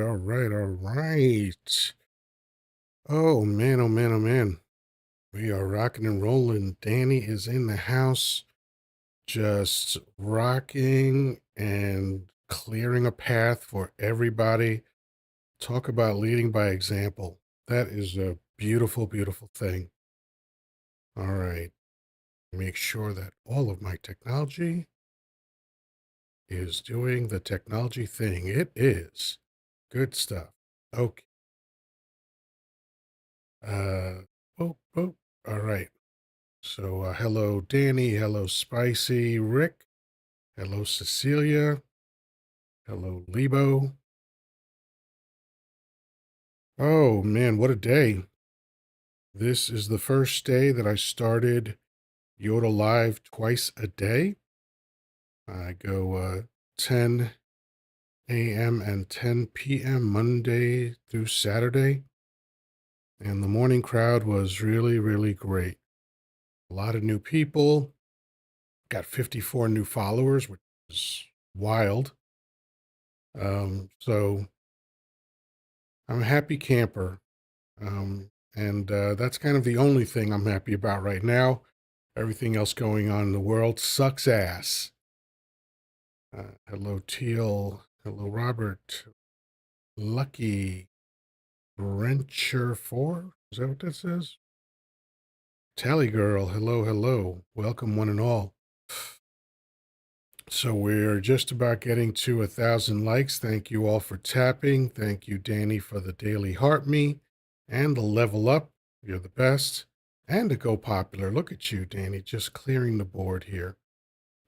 all right. Oh man, oh man, oh man. We are rocking and rolling. Danny is in the house, just rocking and clearing a path for everybody. Talk about leading by example. That is a beautiful, beautiful thing. All right. Make sure that all of my technology is doing the technology thing. It is. Good stuff. Okay. Uh, oh, oh. All right. So, hello, Danny. Hello, Spicy Rick. Hello, Cecilia. Hello, Lebo. Oh, man, what a day. This is the first day that I started Yoda Live twice a day. I go 10 a.m. and 10 p.m. Monday through Saturday. And the morning crowd was really, really great. A lot of new people. Got 54 new followers, which is wild. So I'm a happy camper. And that's kind of the only thing I'm happy about right now. Everything else going on in the world sucks ass. Hello, Teal. Hello, Robert. Lucky. Brencher 4? Is that what that says? Tally Girl. Hello, hello. Welcome, one and all. So we're just about getting to 1,000 likes. Thank you all for tapping. Thank you, Danny, for the daily heart me and the level up. You're the best. And to go popular. Look at you, Danny, just clearing the board here.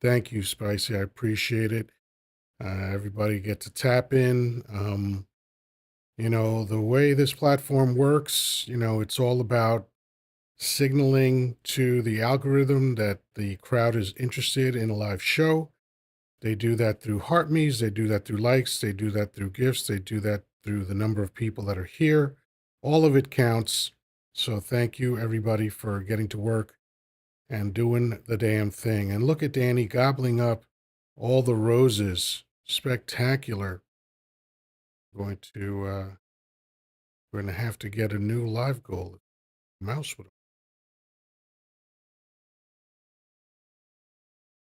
Thank you, Spicy. I appreciate it. Everybody get to tap in. The way this platform works, it's all about signaling to the algorithm that the crowd is interested in a live show. They do that through heart me's, they do that through likes, they do that through gifts, they do that through the number of people that are here. All of it counts. So thank you, everybody, for getting to work and doing the damn thing. And look at Danny gobbling up all the roses. Spectacular. Going to have to get a new live goal. Mouse would.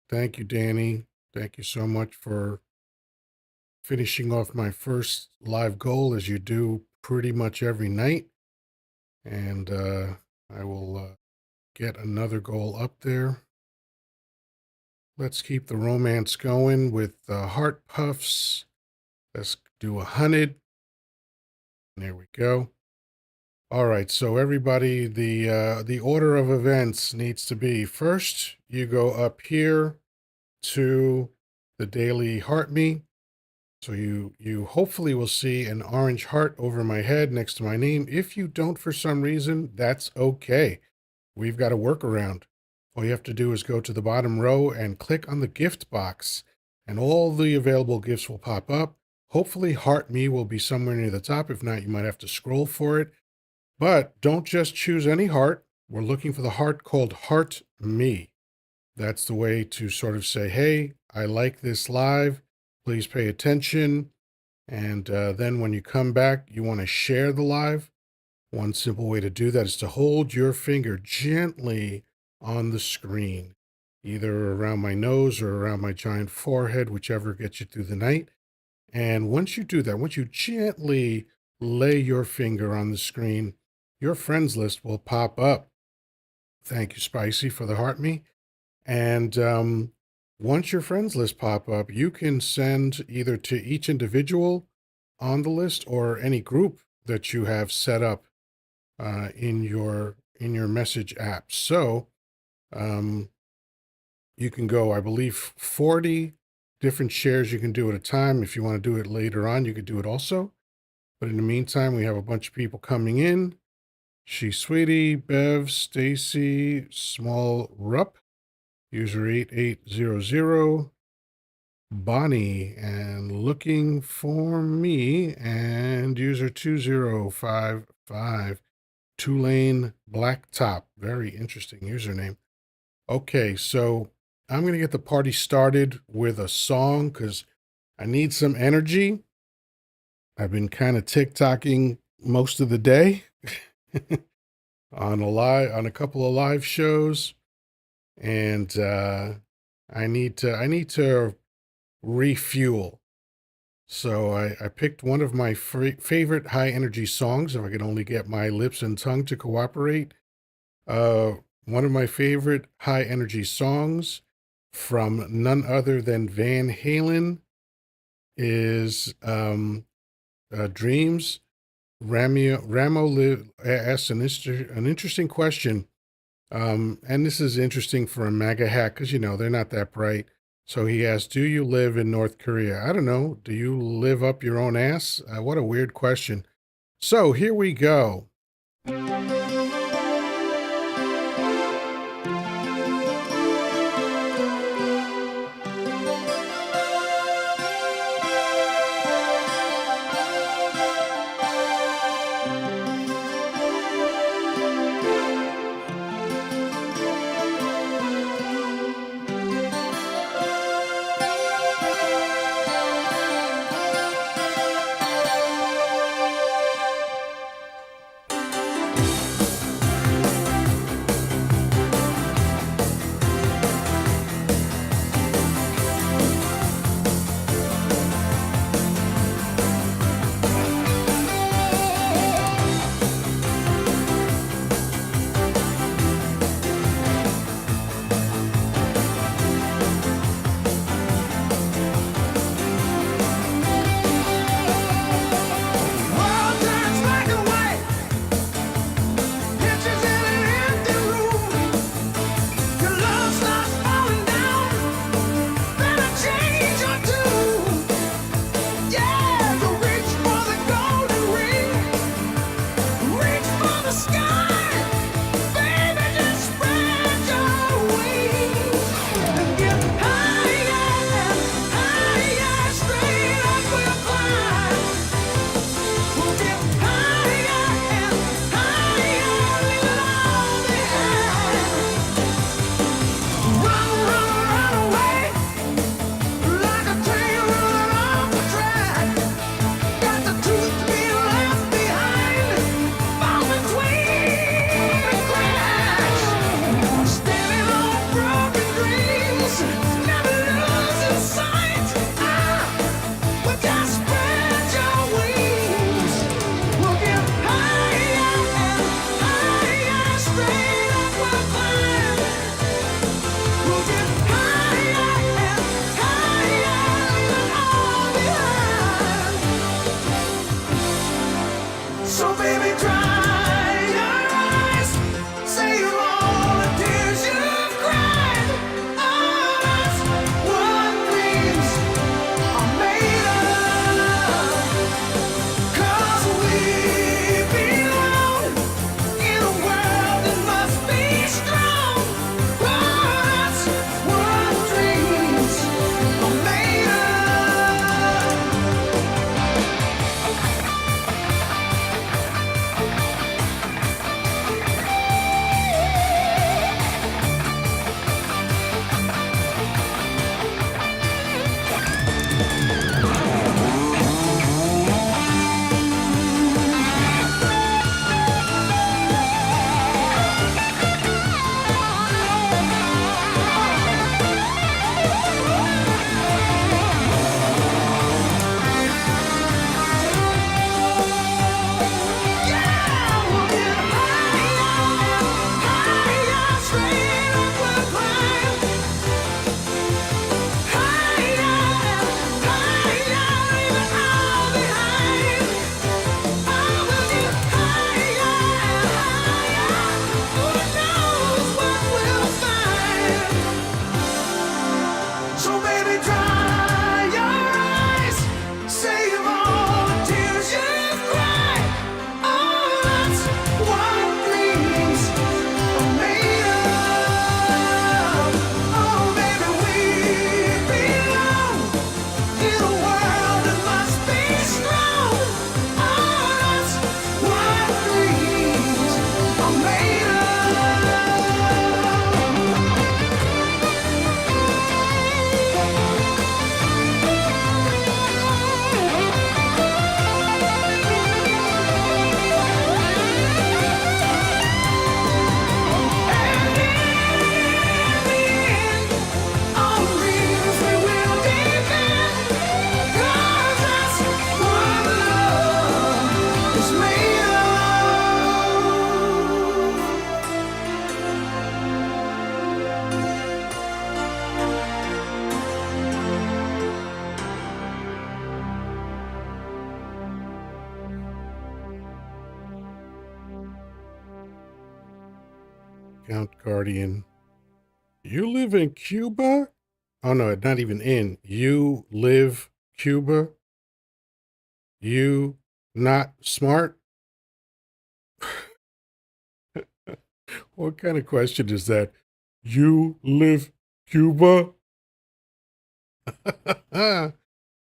Thank you, Danny. Thank you so much for finishing off my first live goal, as you do pretty much every night. And I will get another goal up there. Let's keep the romance going with heart puffs. Let's do 100. There we go. All right, so everybody, the order of events needs to be: first, you go up here to the daily heart me. So you hopefully will see an orange heart over my head next to my name. If you don't for some reason, that's okay. We've got a workaround. All you have to do is go to the bottom row and click on the gift box, and all the available gifts will pop up. Hopefully Heart Me will be somewhere near the top. If not, you might have to scroll for it. But don't just choose any heart. We're looking for the heart called Heart Me. That's the way to sort of say, hey, I like this live. Please pay attention. And then when you come back, you want to share the live. One simple way to do that is to hold your finger gently on the screen, either around my nose or around my giant forehead, whichever gets you through the night. And once you do that, once you gently lay your finger on the screen, your friends list will pop up. Thank you, Spicy, for the heart me. And once your friends list pop up, you can send either to each individual on the list or any group that you have set up in your message app. So you can go, I believe, 40 different shares you can do at a time. If you want to do it later on, you could do it also. But in the meantime, we have a bunch of people coming in. She Sweetie, Bev, Stacy, Small Rup, user 8800, Bonnie, and Looking for Me, and user 2055, Tulane Blacktop. Very interesting username. Okay, so I'm going to get the party started with a song because I need some energy. I've been kind of TikToking most of the day on a couple of live shows, and I need to refuel. So I picked one of my favorite high energy songs, if I could only get my lips and tongue to cooperate. Uh, One of my favorite high energy songs from none other than Van Halen is Dreams. Asked an interesting question. And this is interesting for a MAGA hack because, they're not that bright. So he asked, do you live in North Korea? I don't know. Do you live up your own ass? What a weird question. So here we go. Count Guardian. You live in Cuba? Oh no, not even in. You live Cuba? You not smart? What kind of question is that? You live Cuba?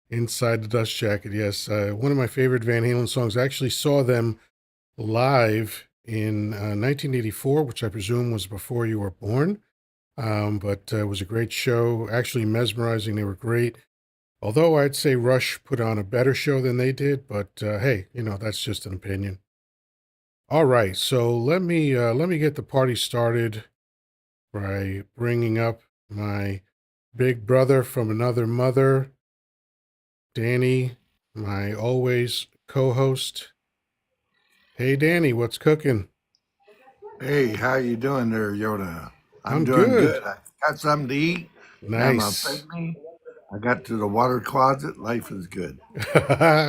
Inside the Dust Jacket, yes. One of my favorite Van Halen songs. I actually saw them live in 1984, which I presume was before you were born. But it was a great show, actually mesmerizing. They were great. Although I'd say Rush put on a better show than they did, but hey, that's just an opinion. All right, so let me get the party started by bringing up my big brother from another mother, Danny, my always co-host. Hey, Danny, what's cooking? Hey, how you doing there, Yoda? I'm I'm doing good. good. I got something to eat. Grandma fed Nice. me. I got to the water closet. Life is good.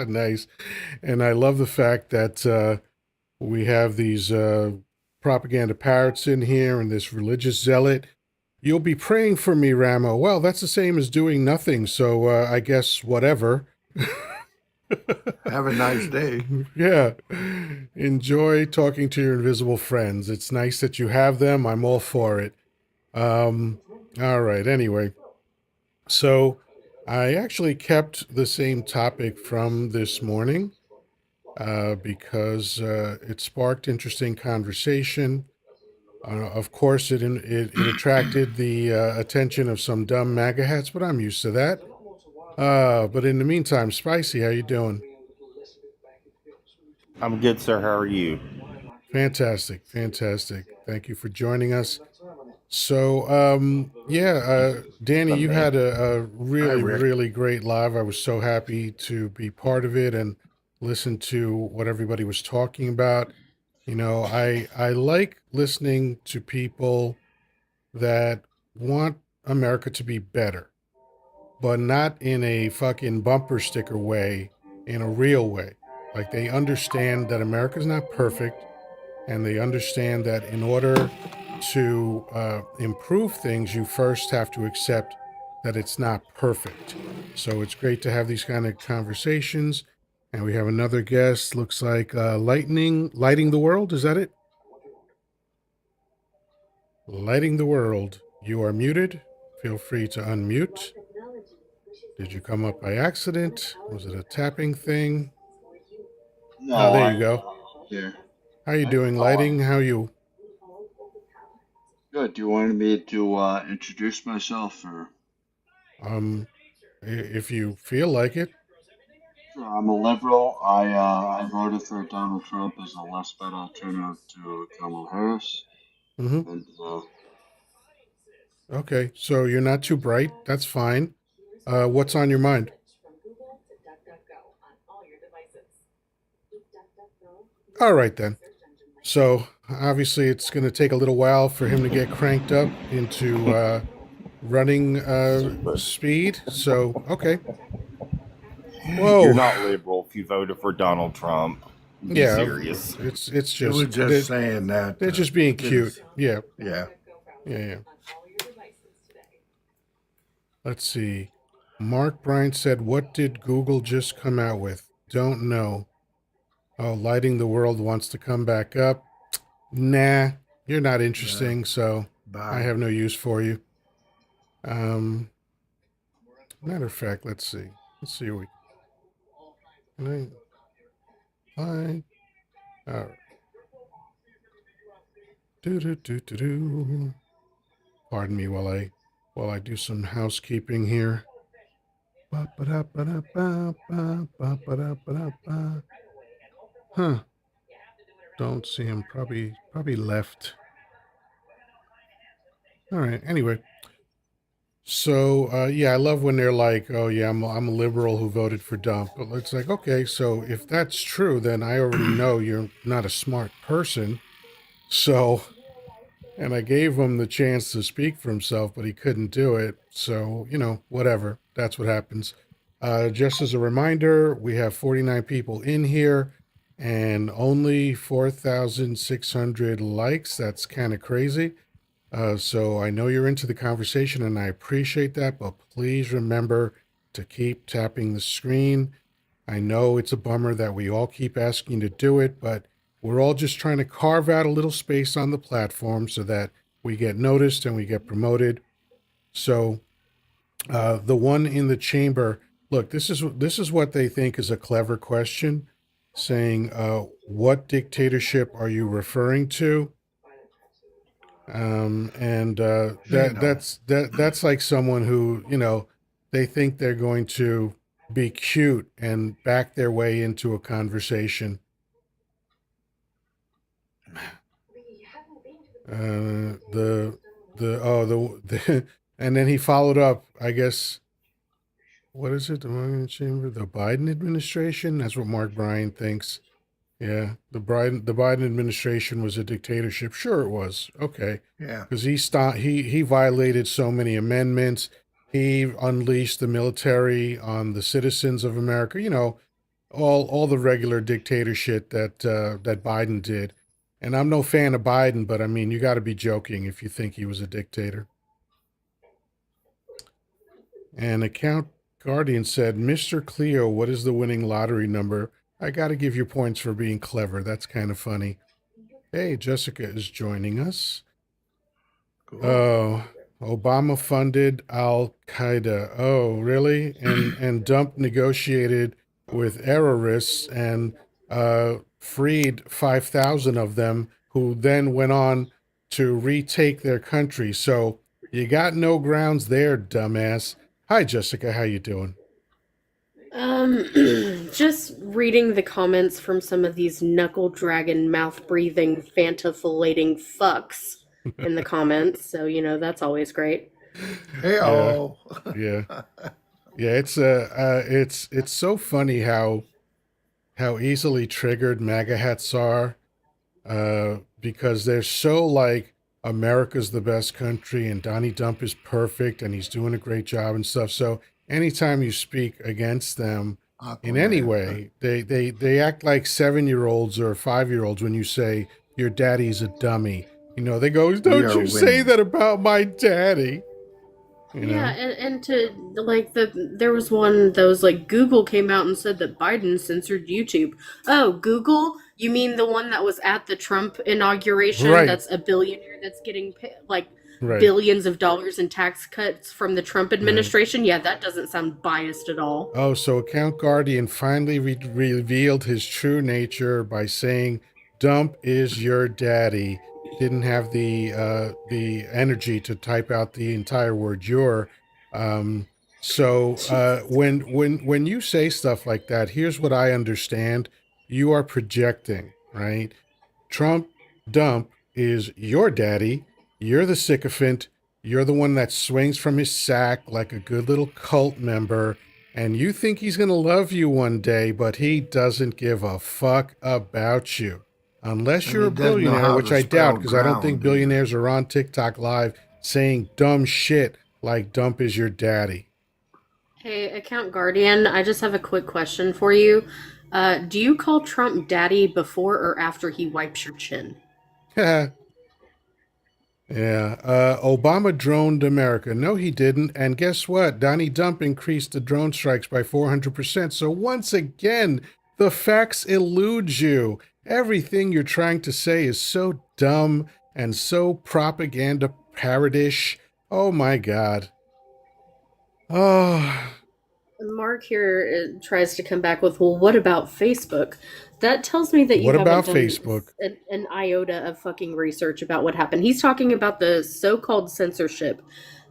Nice. And I love the fact that we have these propaganda parrots in here and this religious zealot. You'll be praying for me, Ramo. Well, that's the same as doing nothing, so I guess whatever. Have a nice day. Yeah. Enjoy talking to your invisible friends. It's nice that you have them. I'm all for it. Um, all right. Anyway, so I actually kept the same topic from this morning because it sparked interesting conversation. Of course, it attracted the attention of some dumb MAGA hats, but I'm used to that. But in the meantime, Spicy, how you doing? I'm good, sir. How are you? Fantastic, fantastic. Thank you for joining us. So, yeah, Danny, you Someday. had a Hi, really, Rick. really great live. I was so happy to be part of it and listen to what everybody was talking about. I like listening to people that want America to be better, but not in a fucking bumper sticker way, in a real way. Like they understand that America's not perfect, and they understand that in order to improve things, you first have to accept that it's not perfect. So it's great to have these kind of conversations. And we have another guest. Looks like lighting the world. Is that it? Lighting the world. You are muted. Feel free to unmute. Did you come up by accident? Was it a tapping thing? Ah, No, there I you go. here. How you I can doing, talk. lighting? How you? Good. Do you want me to introduce myself, or Um, if you feel like it. sure, I'm a liberal. I voted for Donald Trump as a less bad alternative to Kamala Harris, Mm-hmm. and Okay, so you're not too bright. That's fine. What's on your mind? All right then. So obviously, it's going to take a little while for him to get cranked up into running stupid. speed. So okay. You're Whoa. not liberal if you voted for Donald Trump. Be Yeah, serious. it's She was just just saying that they're just to being get cute. us. Yeah, Yeah. yeah, yeah. Let's see. Mark Bryant said, "What did Google just come out with? Don't know." Oh, lighting the world wants to come back up. Nah, you're not Yeah. interesting, so I Bye. have no use for you. Um, Matter of fact, let's see. Let's see what we can I find. All right. Do do do do do. Pardon me while I do some housekeeping here. Ba ba da ba da ba ba ba ba da ba da ba. Huh. Don't see him. Probably left. All right. Anyway, so yeah, I love when they're like, "Oh yeah, I'm a liberal who voted for Dump." But it's like, okay, so if that's true, then I already know you're not a smart person. So, and I gave him the chance to speak for himself, but he couldn't do it. So whatever. That's what happens. Just as a reminder, we have 49 people in here and only 4,600 likes. That's kind of crazy. So I know you're into the conversation and I appreciate that, but please remember to keep tapping the screen. I know it's a bummer that we all keep asking you to do it, but we're all just trying to carve out a little space on the platform so that we get noticed and we get promoted. So the one in the chamber, look, this is what they think is a clever question, saying, "What dictatorship are you referring to?" And They know. that's like someone who, they think they're going to be cute and back their way into a conversation. The and then he followed up, I guess. What is it? The chamber, the Biden administration. That's what Mark Bryan thinks. Yeah, the Biden administration was a dictatorship. Sure, it was. Okay, Yeah. because he violated so many amendments. He unleashed the military on the citizens of America. All the regular dictator shit that Biden did. And I'm no fan of Biden, but I mean, you got to be joking if you think he was a dictator. And Account Guardian said, "Mr. Cleo, what is the winning lottery number? I got to give you points for being clever. That's kind of funny." Hey, Jessica is joining us. Cool. Oh, Obama funded Al Qaeda. Oh, really? And Dump negotiated with terrorists and freed 5,000 of them, who then went on to retake their country. So you got no grounds there, dumbass. Hi, Jessica. How you doing? Just reading the comments from some of these knuckle dragon, mouth breathing, Fanta filleting fucks in the comments. So, that's always great. Hey, Yeah, yeah, yeah. It's so funny how easily triggered MAGA hats are, because they're so like America's the best country and Donnie Dump is perfect and he's doing a great job and stuff. So anytime you speak against them in any Aquaman. way, they act like 7-year-olds or 5-year-olds when you say your daddy's a dummy. They go, We "Don't are you say winning. that about my daddy?" You Yeah, know? and to like there was one that was like Google came out and said that Biden censored YouTube. Oh, Google? You mean the one that was at the Trump inauguration? Right, That's a billionaire that's getting like right, billions of dollars in tax cuts from the Trump right. administration? Yeah, that doesn't sound biased at all. Oh, so Account Guardian finally revealed his true nature by saying, "Dump is your daddy." Didn't have the energy to type out the entire word "your." Um, so Jesus. when you say stuff like that, here's what I understand: you are projecting, right? Trump Dump is your daddy. You're the sycophant. You're the one that swings from his sack like a good little cult member. And you think he's going to love you one day, but he doesn't give a fuck about you. Unless And you're he a doesn't know billionaire, how which to I doubt, spell because I don't think ground either. billionaires are on TikTok live saying dumb shit like "Dump is your daddy." Hey, Account Guardian, I just have a quick question for you. Do you call Trump daddy before or after he wipes your chin? Yeah, Obama droned America. No, he didn't. And guess what? Donnie Dump increased the drone strikes by 400%. So once again, the facts elude you. Everything you're trying to say is so dumb and so propaganda parodish. Oh my God. Oh, Mark here tries to come back with, well, what about Facebook? That tells me that you what about haven't done Facebook? an iota of fucking research about what happened. He's talking about the so called censorship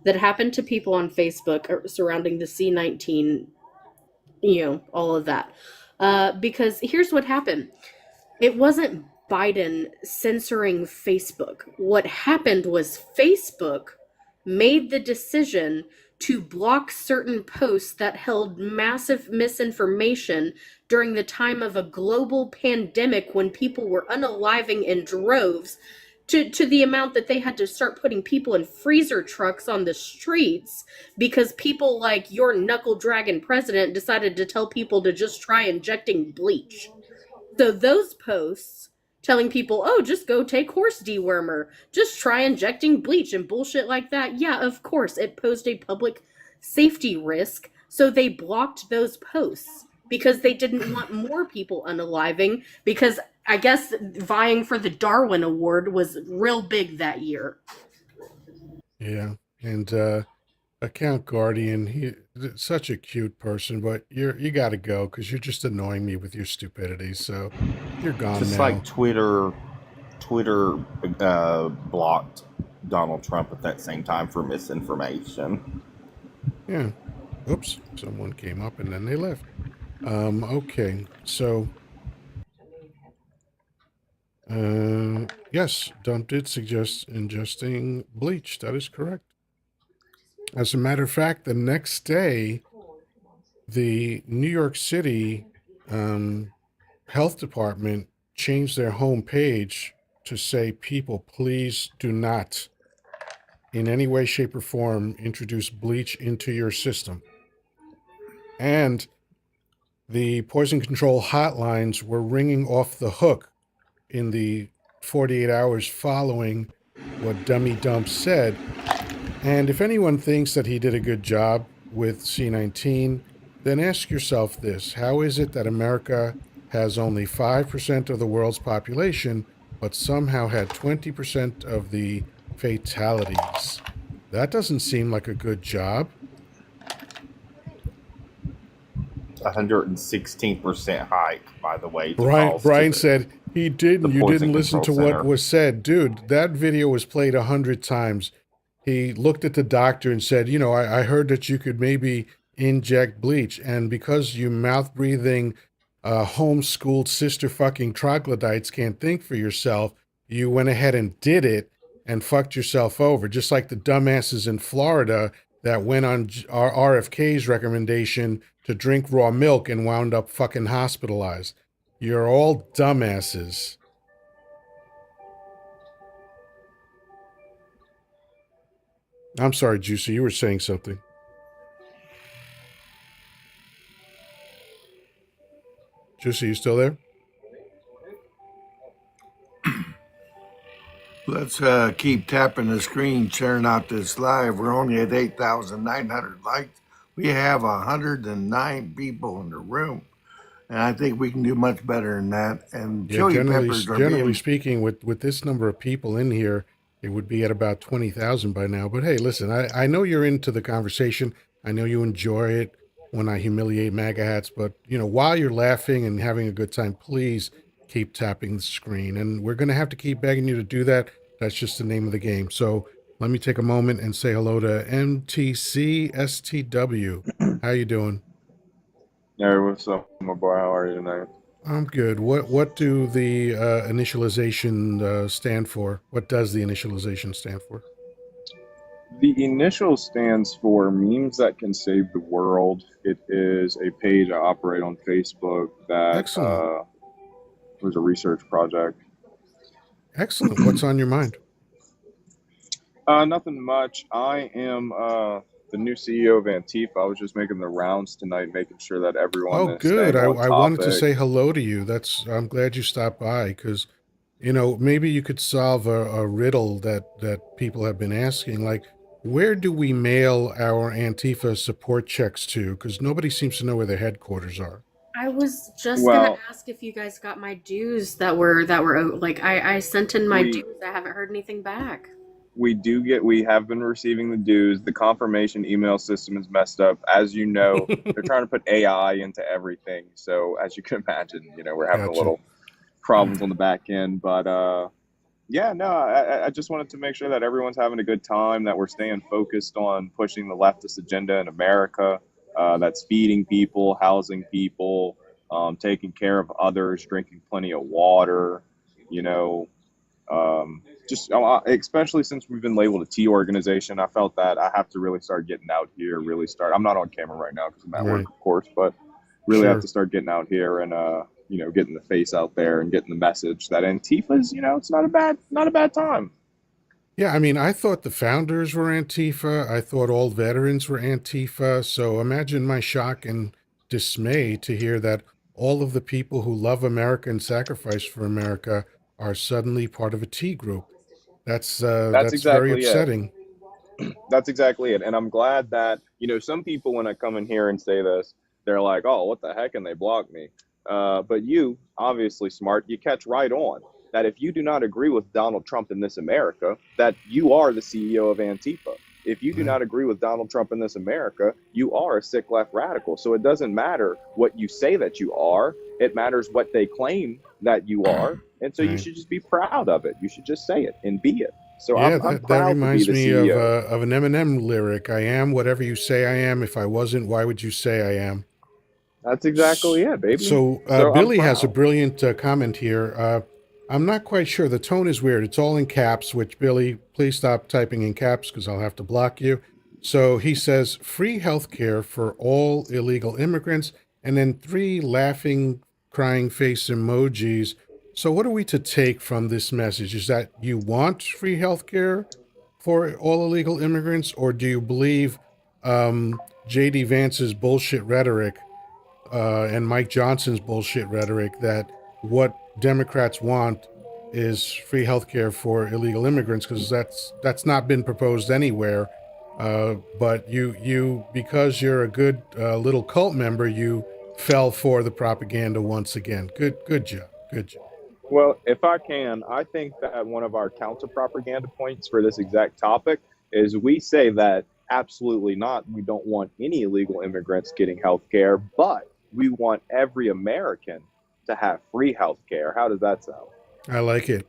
that happened to people on Facebook surrounding the C-19, all of that. Because here's what happened. It wasn't Biden censoring Facebook. What happened was Facebook made the decision to block certain posts that held massive misinformation during the time of a global pandemic when people were unaliving in droves to the amount that they had to start putting people in freezer trucks on the streets because people like your knuckle dragon president decided to tell people to just try injecting bleach. So those posts telling people, oh, just go take horse dewormer, just try injecting bleach and bullshit like that. Yeah, of course, it posed a public safety risk, so they blocked those posts because they didn't want more people unaliving, because I guess vying for the Darwin Award was real big that year. Yeah. And account guardian, he such a cute person, but you got to go because you're just annoying me with your stupidity. So you're gone Just now. like Twitter blocked Donald Trump at that same time for misinformation. Yeah. Oops. Someone came up and then they left. Okay. So, yes, Dump did suggest ingesting bleach. That is correct. As a matter of fact, the next day, the New York City health department changed their homepage to say, people, please do not in any way, shape, or form introduce bleach into your system. And the poison control hotlines were ringing off the hook in the 48 hours following what Dummy Dump said. And if anyone thinks that he did a good job with C-19, then ask yourself this: how is it that America has only 5% of the world's population, but somehow had 20% of the fatalities? That doesn't seem like a good job. 116% hike, by the way. Brian said he didn't. You didn't listen to what Center. was said. Dude, that video was played 100 times. He looked at the doctor and said, you know, I heard that you could maybe inject bleach. And because you mouth-breathing, homeschooled sister fucking troglodytes can't think for yourself, you went ahead and did it and fucked yourself over. Just like the dumbasses in Florida that went on RFK's recommendation to drink raw milk and wound up fucking hospitalized. You're all dumbasses. I'm sorry, Juicy, you were saying something. Juicy, you still there? Let's keep tapping the screen, sharing out this live. We're only at 8,900 likes. We have 109 people in the room, and I think we can do much better than that. And Yeah, chili peppers are generally being... speaking, with this number of people in here, it would be at about 20,000 by now. But hey, listen, I know you're into the conversation. I know you enjoy it when I humiliate MAGA hats. But, you know, while you're laughing and having a good time, please keep tapping the screen. And we're going to have to keep begging you to do that. That's just the name of the game. So let me take a moment and say hello to MTCSTW. How you doing? Hey, what's up, my boy? How are you tonight? I'm good. What do the initialization stand for? What does the initialization stand for? The initial stands for Memes That Can Save the World. It is a page I operate on Facebook that was a research project. Excellent. What's on your mind? Nothing much. I am the new CEO of Antifa. I was just making the rounds tonight, making sure that everyone is good. staying on I wanted to topic. say hello to you. I'm glad you stopped by because, you know, maybe you could solve a riddle that people have been asking. Like, where do we mail our Antifa support checks to? Because nobody seems to know where their headquarters are. I was just gonna ask if you guys got my dues that were like I sent in my dues. I haven't heard anything back. We have been receiving the dues. The confirmation email system is messed up. As you know, they're trying to put AI into everything. So as you can imagine, you know, we're having a little problems on the back end. But yeah, no, I just wanted to make sure that everyone's having a good time, that we're staying focused on pushing the leftist agenda in America, that's feeding people, housing people, taking care of others, drinking plenty of water, you know, just especially since we've been labeled a T organization, I felt that I have to really start getting out here, I'm not on camera right now because I'm at work, of course, but really have to start getting out here and, you know, getting the face out there and getting the message that Antifa's, you know, it's not a bad time. Yeah, I mean, I thought the founders were Antifa. I thought all veterans were Antifa. So imagine my shock and dismay to hear that all of the people who love America and sacrifice for America are suddenly part of a T group. That's That's very exactly it. upsetting. That's exactly it. And I'm glad that, some people, when I come in here and say this, they're like, oh, what the heck? And they block me. But you, obviously smart, you catch right on that if you do not agree with Donald Trump in this America, that you are the CEO of Antifa. If you do Right. not agree with Donald Trump in this America, you are a sick left radical. So it doesn't matter what you say that you are, it matters what they claim that you are. And so you Right. should just be proud of it. You should just say it and be it. So Yeah, I'm that proud to be reminds the me CEO. of an Eminem lyric. I am whatever you say I am. If I wasn't, why would you say I am? That's exactly it, baby. So So I'm Billy has a proud. brilliant comment here. I'm not quite sure. The tone is weird. It's all in caps, which Billy, please stop typing in caps because I'll have to block you. So he says free health care for all illegal immigrants, and then 3 laughing, crying face emojis. So what are we to take from this message? Is that you want free health care for all illegal immigrants, or do you believe J.D. Vance's bullshit rhetoric and Mike Johnson's bullshit rhetoric that what Democrats want is free health care for illegal immigrants, because that's not been proposed anywhere. But you because you're a good little cult member, you fell for the propaganda once again. Good job. Good job. Well, if I can, I think that one of our counter propaganda points for this exact topic is we say that absolutely not. We don't want any illegal immigrants getting health care, but we want every American to have free health care. How does that sound? I like it.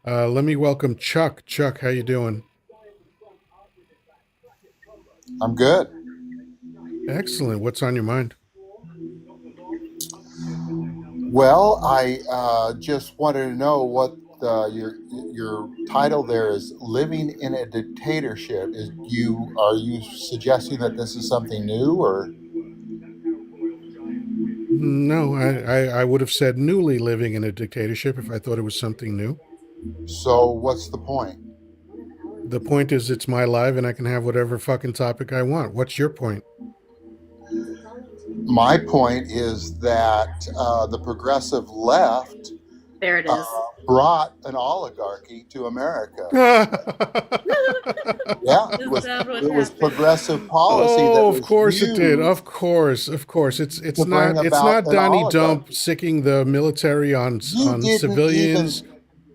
Let me welcome Chuck. Chuck, how you doing? I'm good. Excellent. What's on your mind? Well, I just wanted to know what your title there is. Living in a dictatorship. Are you suggesting that this is something new, or No, I would have said newly living in a dictatorship if I thought it was something new. so? What's the point? The point is it's my live and I can have whatever fucking topic I want. What's your point? My point is that the progressive left There it is. brought an oligarchy to America. Oh, Yeah, Is that what it was happened? progressive policy that of was course it did. used Of course. It's to bring it's about not an Donnie Dump oligarchy. sicking the military on You didn't civilians. even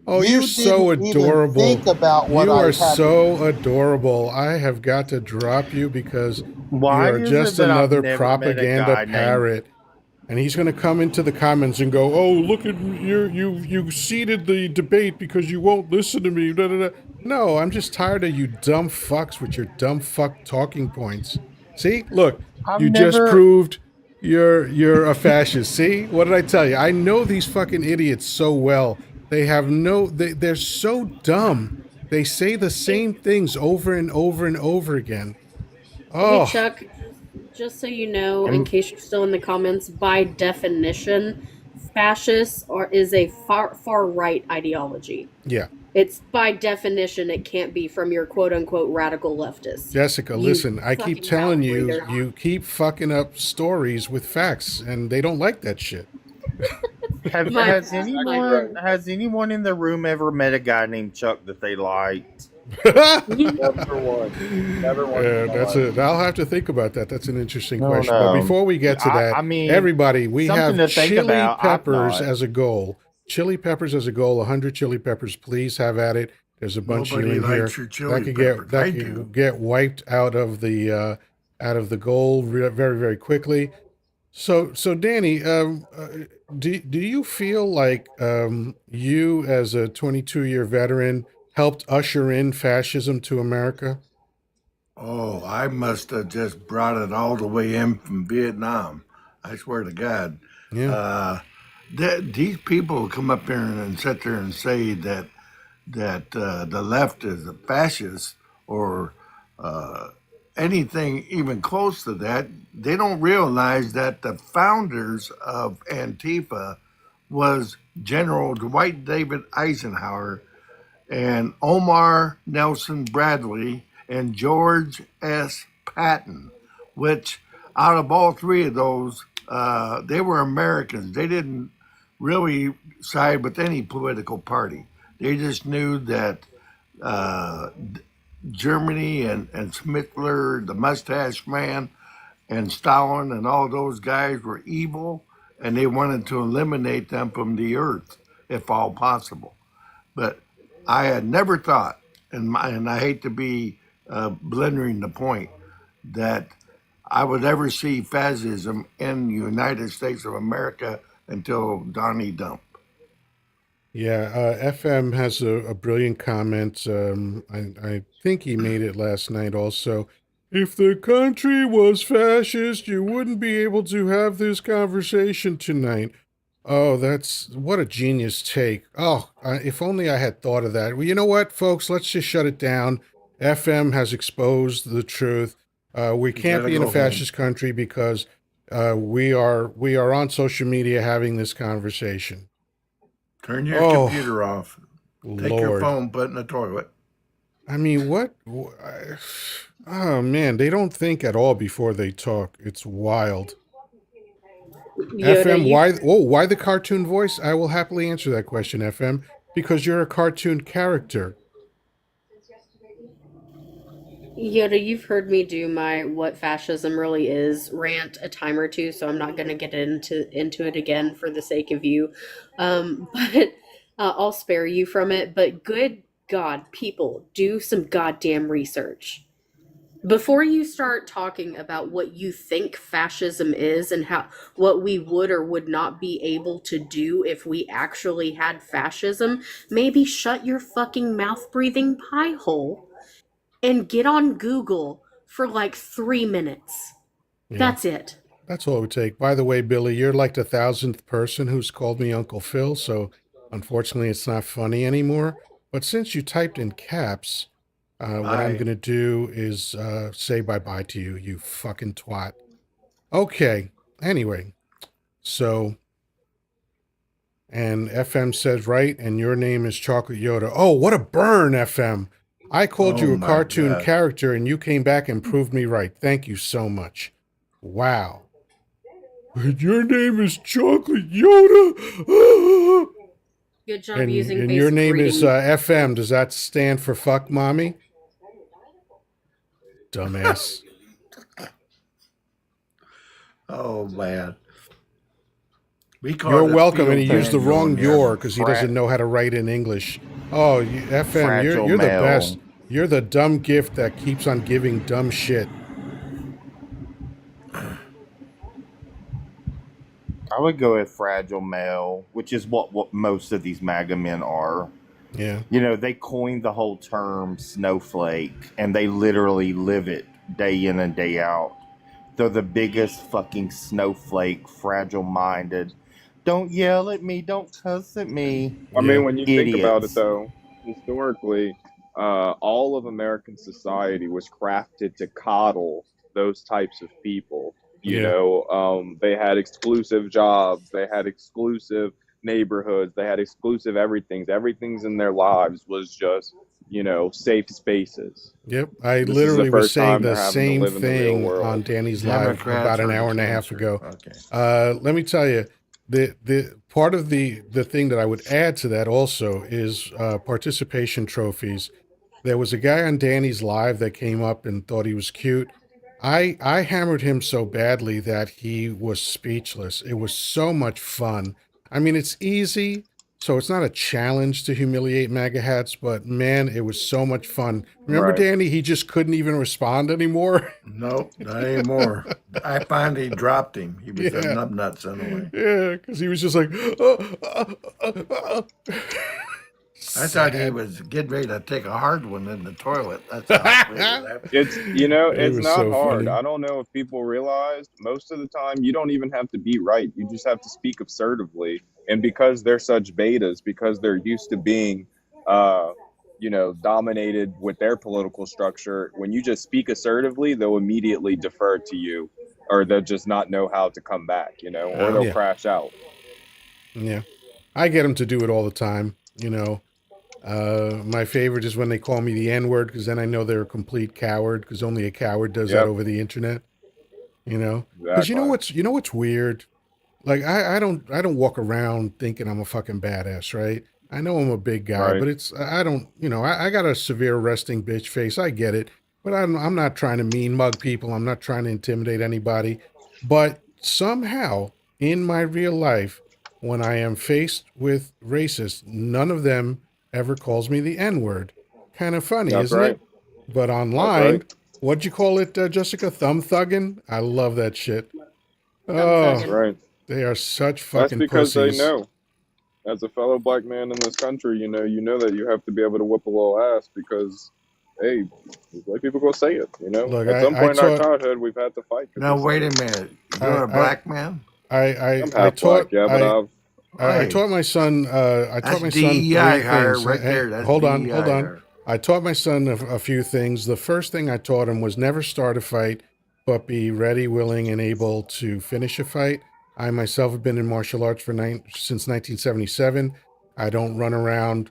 Oh, you're you so didn't even adorable. think about what You I are had to. so adorable. I have got to drop you because you Why are is it just that I've another never met a propaganda guy named parrot. And he's going to come into the comments and go, "Oh, look at you seeded the debate because you won't listen to me." Da, da, da. No, I'm just tired of you dumb fucks with your dumb fuck talking points. See, look, I've you just never proved you're a fascist. See, what did I tell you? I know these fucking idiots so well. They're so dumb. They say the Hey, same things over and over and over again. hey Oh, Chuck, just so you know, in I'm case you're still in the comments, by definition, fascist is a far right ideology. yeah. It's by definition, it can't be from your quote unquote radical leftists. Jessica, You listen, I keep fucking telling mouth you, breather. you keep fucking up stories with facts, and they don't like that shit. have My has bad. My anyone has anyone in the room ever met a guy named Chuck that they liked? Never once. Never once in Yeah, my that's life. it. I'll have to think about that. That's an interesting No, question. But no. before we get to that, I mean, everybody, we something have to think chili about. I've peppers not. as a goal. Chili peppers as a goal. 100 chili peppers. Please have at it. There's a bunch of you Nobody in here likes your chili peppers. that I do. could get wiped out of the goal very very quickly. So Danny, do you feel like you, as a 22-year veteran, helped usher in fascism to America? Oh, I must have just brought it all the way in from Vietnam. I swear to God. Yeah, Uh, these people come up here and sit there and say that the left is a fascist or uh, anything even close to that. They don't realize that the founders of Antifa was General Dwight David Eisenhower and Omar Nelson Bradley and George S. Patton, which out of all 3 of those, they were Americans. They didn't really side with any political party. They just knew that uh, Germany and Smittler, the mustache man, and Stalin and all those guys were evil, and they wanted to eliminate them from the earth if all possible. But I had never thought, and I hate to be blundering the point, that I would ever see fascism in the United States of America until Donnie Dump. Yeah, FM has a brilliant comment. I think he made it last night also. If the country was fascist, you wouldn't be able to have this conversation tonight. Oh, that's what a genius take. Oh, if only I had thought of that. Well, you know what, folks? Let's just shut it down. FM has exposed the truth. We You can't gotta be in a go home. fascist country because we are on social media having this conversation. Turn your Oh, computer off. Take your Lord. phone, put it in the toilet. I mean, what? Oh, man, they don't think at all before they talk. It's wild. Yoda, FM, you why the cartoon voice? I will happily answer that question, FM, because you're a cartoon character. Yoda, you've heard me do my what fascism really is rant a time or two, so I'm not going to get into it again for the sake of you. But I'll spare you from it. But good God, people, do some goddamn research. Before you start talking about what you think fascism is and how what we would or would not be able to do if we actually had fascism, maybe shut your fucking mouth breathing pie hole and get on Google for like 3 minutes. Yeah, That's it. that's all it would take. By the way, Billy, you're like the 1,000th person who's called me Uncle Phil, so unfortunately it's not funny anymore. But since you typed in caps, what I'm Bye. going to do is say bye-bye to you, you fucking twat. Okay, anyway, so, and FM says right, and your name is Chocolate Yoddah. Oh, what a burn, FM. I called Oh you a my cartoon God. character, and you came back and proved me right. Thank you so much. Wow. And your name is Chocolate Yoddah? Good job and using and your basic name is reading. FM. Does that stand for fuck mommy? Dumbass. Oh man. We call You're it a welcome, and he field used the manual wrong in the your Army. because he doesn't know how to write in English. Oh, FM, Fragile you're the male. best. You're the dumb gift that keeps on giving dumb shit. I would go with fragile male, which is what most of these MAGA men are. Yeah. You know, they coined the whole term snowflake, and they literally live it day in and day out. They're the biggest fucking snowflake, fragile-minded. Don't yell at me, don't cuss at me. I mean, when you think about it, Idiots. though, historically, all of American society was crafted to coddle those types of people. You Yeah. know, they had exclusive jobs, they had exclusive neighborhoods, they had exclusive everything's. Everything's in their lives was just, safe spaces. Yep. I This is the literally was first saying time the they're having to same live in the real thing on world. Danny's live Democrats about an are the hour and a half cancer. ago. Okay. Let me tell you, the part of the thing that I would add to that also is participation trophies. There was a guy on Danny's live that came up and thought he was cute. I hammered him so badly that he was speechless. It was so much fun. I mean, it's easy, so it's not a challenge to humiliate MAGA hats, but man, it was so much fun. Remember, Right. Danny? He just couldn't even respond anymore. Nope, not anymore. I finally dropped him. He was a Yeah. numbnuts anyway. Yeah, because he was just like, I thought he was getting ready to take a hard one in the toilet. That's how sweet it was. It's It it's was not so hard. funny. I don't know if people realized most of the time you don't even have to be right. You just have to speak assertively. And because they're such betas, because they're used to being dominated with their political structure, when you just speak assertively, they'll immediately defer to you, or they'll just not know how to come back, or they'll Yeah. crash out. Yeah. I get them to do it all the time, My favorite is when they call me the N-word, because then I know they're a complete coward, because only a coward does that Yep. over the internet, Because Exactly. you know what's weird? like I don't walk around thinking I'm a fucking badass, right? I know I'm a big guy, Right. but I don't, I got a severe resting bitch face. I get it, but I'm not trying to mean mug people. I'm not trying to intimidate anybody. But somehow in my real life, when I am faced with racists, none of them ever calls me the N word. Kind of funny, That's isn't right. it? But That's right. online, what'd you call it, Jessica? Thumb thugging? I love that shit. Thumb Oh, That's thugging. right. they are such That's fucking because they pussies. know. As a fellow black man in this country, you know that you have to be able to whip a little ass because, hey, white people gonna say it. Look, At some point in our childhood, we've had to fight because Now, they said wait a it. minute. You're a I, black man? I'm I half black, taught, yeah, but I've I Hey, taught my son, that's three DEI hire things. right Hey, there. That's hold DEI on. hire. I taught my son a few things. The first thing I taught him was never start a fight, but be ready, willing, and able to finish a fight. I myself have been in martial arts since 1977. I don't run around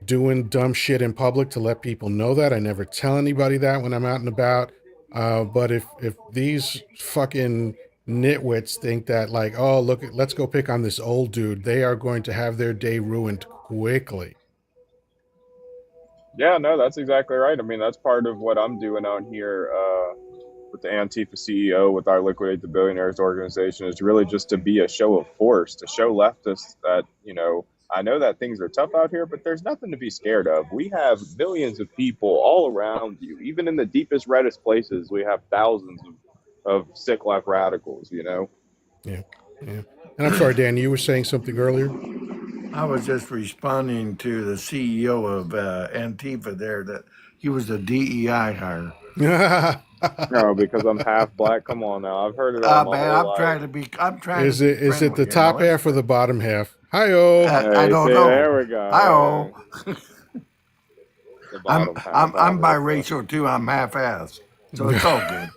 doing dumb shit in public to let people know that. I never tell anybody that when I'm out and about. But if these fucking nitwits think that like, oh look, let's go pick on this old dude, they are going to have their day ruined quickly. Yeah, no, that's exactly right. I mean, that's part of what I'm doing out here with the Antifa CEO, with our Liquidate the Billionaires organization, is really just to be a show of force, to show leftists that, I know that things are tough out here, but there's nothing to be scared of. We have millions of people all around you. Even in the deepest, reddest places, we have thousands of sick left radicals. Yeah, yeah. And I'm sorry, Dan, you were saying something earlier. I was just responding to the CEO of Antifa there that he was a DEI hire. No, because I'm half black. Come on now. I've heard it all my Man, whole life. I'm trying to is be it friendly. the top half or the bottom half? Hi-oh. I Hey, see, don't there know. we Hi-oh. go. The bottom half, I'm obviously. biracial too. I'm half-ass, so it's all good.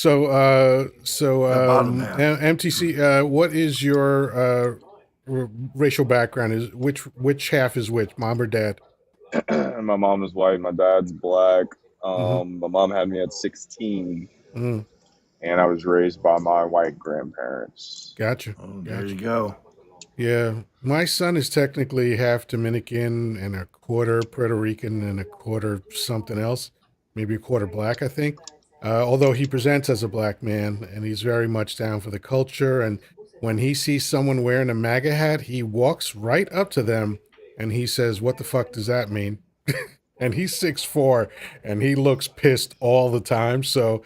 The bottom half. MTC, what is your racial background? Is which half is which, mom or dad? My mom is white. My dad's black. Mm-hmm. My mom had me at 16, Mm, and I was raised by my white grandparents. gotcha. Oh, there Gotcha. you go. Yeah, my son is technically half Dominican and a quarter Puerto Rican and a quarter something else, maybe a quarter black, I think. Although he presents as a black man and he's very much down for the culture. And when he sees someone wearing a MAGA hat, he walks right up to them and he says, "What the fuck does that mean?" And he's 6'4" and he looks pissed all the time. So,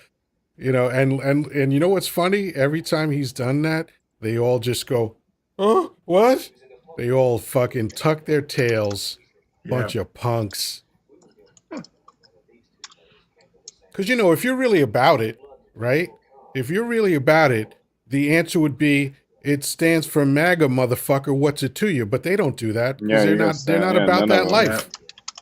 and you know what's funny? Every time he's done that, they all just go, "Oh, what?" They all fucking tuck their tails. Yeah. Bunch of punks. Because, if you're really about it, right? If you're really about it, the answer would be, it stands for MAGA, motherfucker. What's it to you? But they don't do that because Yeah, they're you're gonna not. They're stand. not Yeah, about none of that them. life.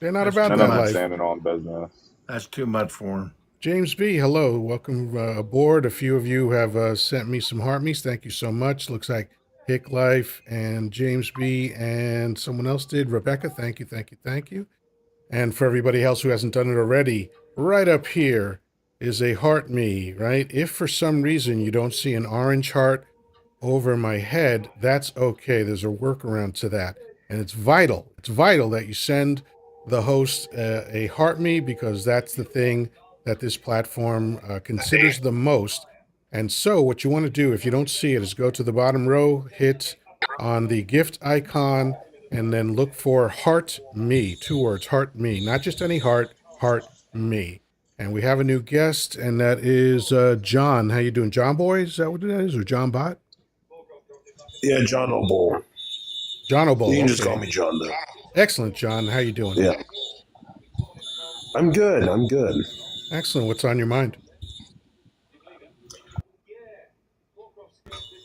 They're not That's about too None that of them much. life. standing on business. That's too much for him. James B, hello. Welcome aboard. A few of you have sent me some heart me's. Thank you so much. Looks like Hick Life and James B and someone else did. Rebecca, thank you, thank you, thank you. And for everybody else who hasn't done it already, right up here is a heart me, right? If for some reason you don't see an orange heart over my head, that's okay. There's a workaround to that. And it's vital. It's vital that you send the host a heart me because that's the thing that this platform considers the most. And so what you want to do, if you don't see it, is go to the bottom row, hit on the gift icon, and then look for heart me. 2 words, heart me. Not just any heart me. And we have a new guest, and that is John. How you doing? John Boy? Is that what it is? Or John Bot? Yeah, John O'Bull. John You O'Bull. can just call Okay. me John, though. Excellent, John. How you doing? Yeah. I'm good. I'm good. Excellent. What's on your mind?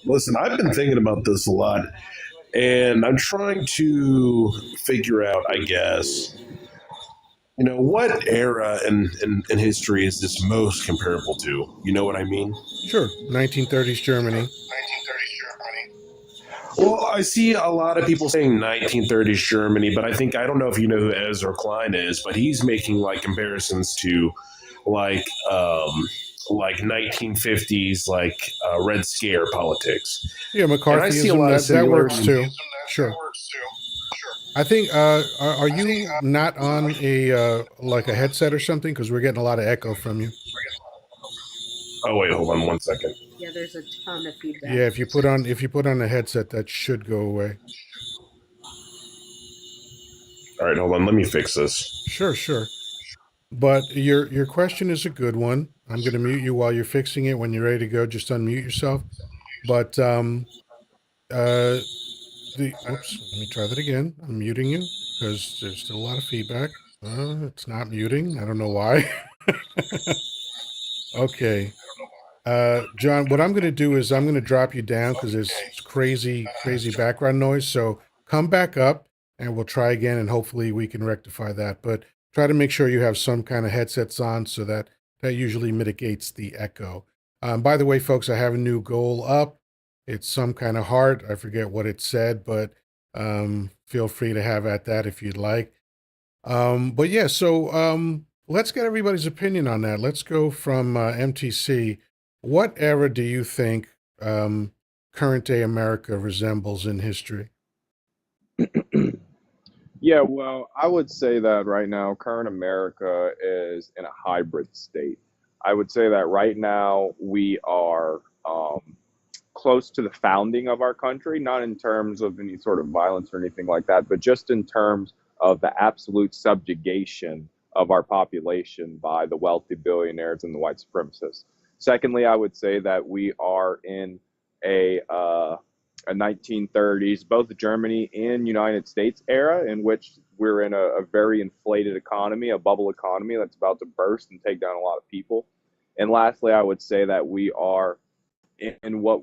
Listen, I've been thinking about this a lot, and I'm trying to figure out, I guess, what era in history is this most comparable to? You know what I mean? Sure. 1930s Germany. Well, I see a lot of people saying 1930s Germany, but I don't know if you know who Ezra Klein is, but he's making like comparisons to like 1950s Red Scare politics. Yeah, And I see a lot McCarthyism, of that works similarities. too. Sure. I think are you not on a like a headset or something? Because we're getting a lot of echo from you. Oh wait, hold on 1 second. Yeah, there's a ton of feedback. Yeah, if you put on a headset, that should go away. All right, hold on. Let me fix this. Sure. But your question is a good one. I'm going to mute you while you're fixing it. When you're ready to go, just unmute yourself. But whoops, let me try that again. I'm muting you because there's still a lot of feedback. It's not muting. I don't know why. Okay. John, what I'm going to do is I'm going to drop you down because there's crazy background noise. So come back up and we'll try again and hopefully we can rectify that. But try to make sure you have some kind of headsets on so that usually mitigates the echo. By the way, folks, I have a new goal up. It's some kind of heart. I forget what it said, but feel free to have at that if you'd like. But yeah, so let's get everybody's opinion on that. Let's go from MTC. What era do you think current day America resembles in history? Yeah, well, I would say that right now, current America is in a hybrid state. I would say that right now we are close to the founding of our country, not in terms of any sort of violence or anything like that, but just in terms of the absolute subjugation of our population by the wealthy billionaires and the white supremacists. Secondly, I would say that we are in a 1930s, both Germany and United States era, in which we're in a very inflated economy, a bubble economy that's about to burst and take down a lot of people. And lastly, I would say that we are in what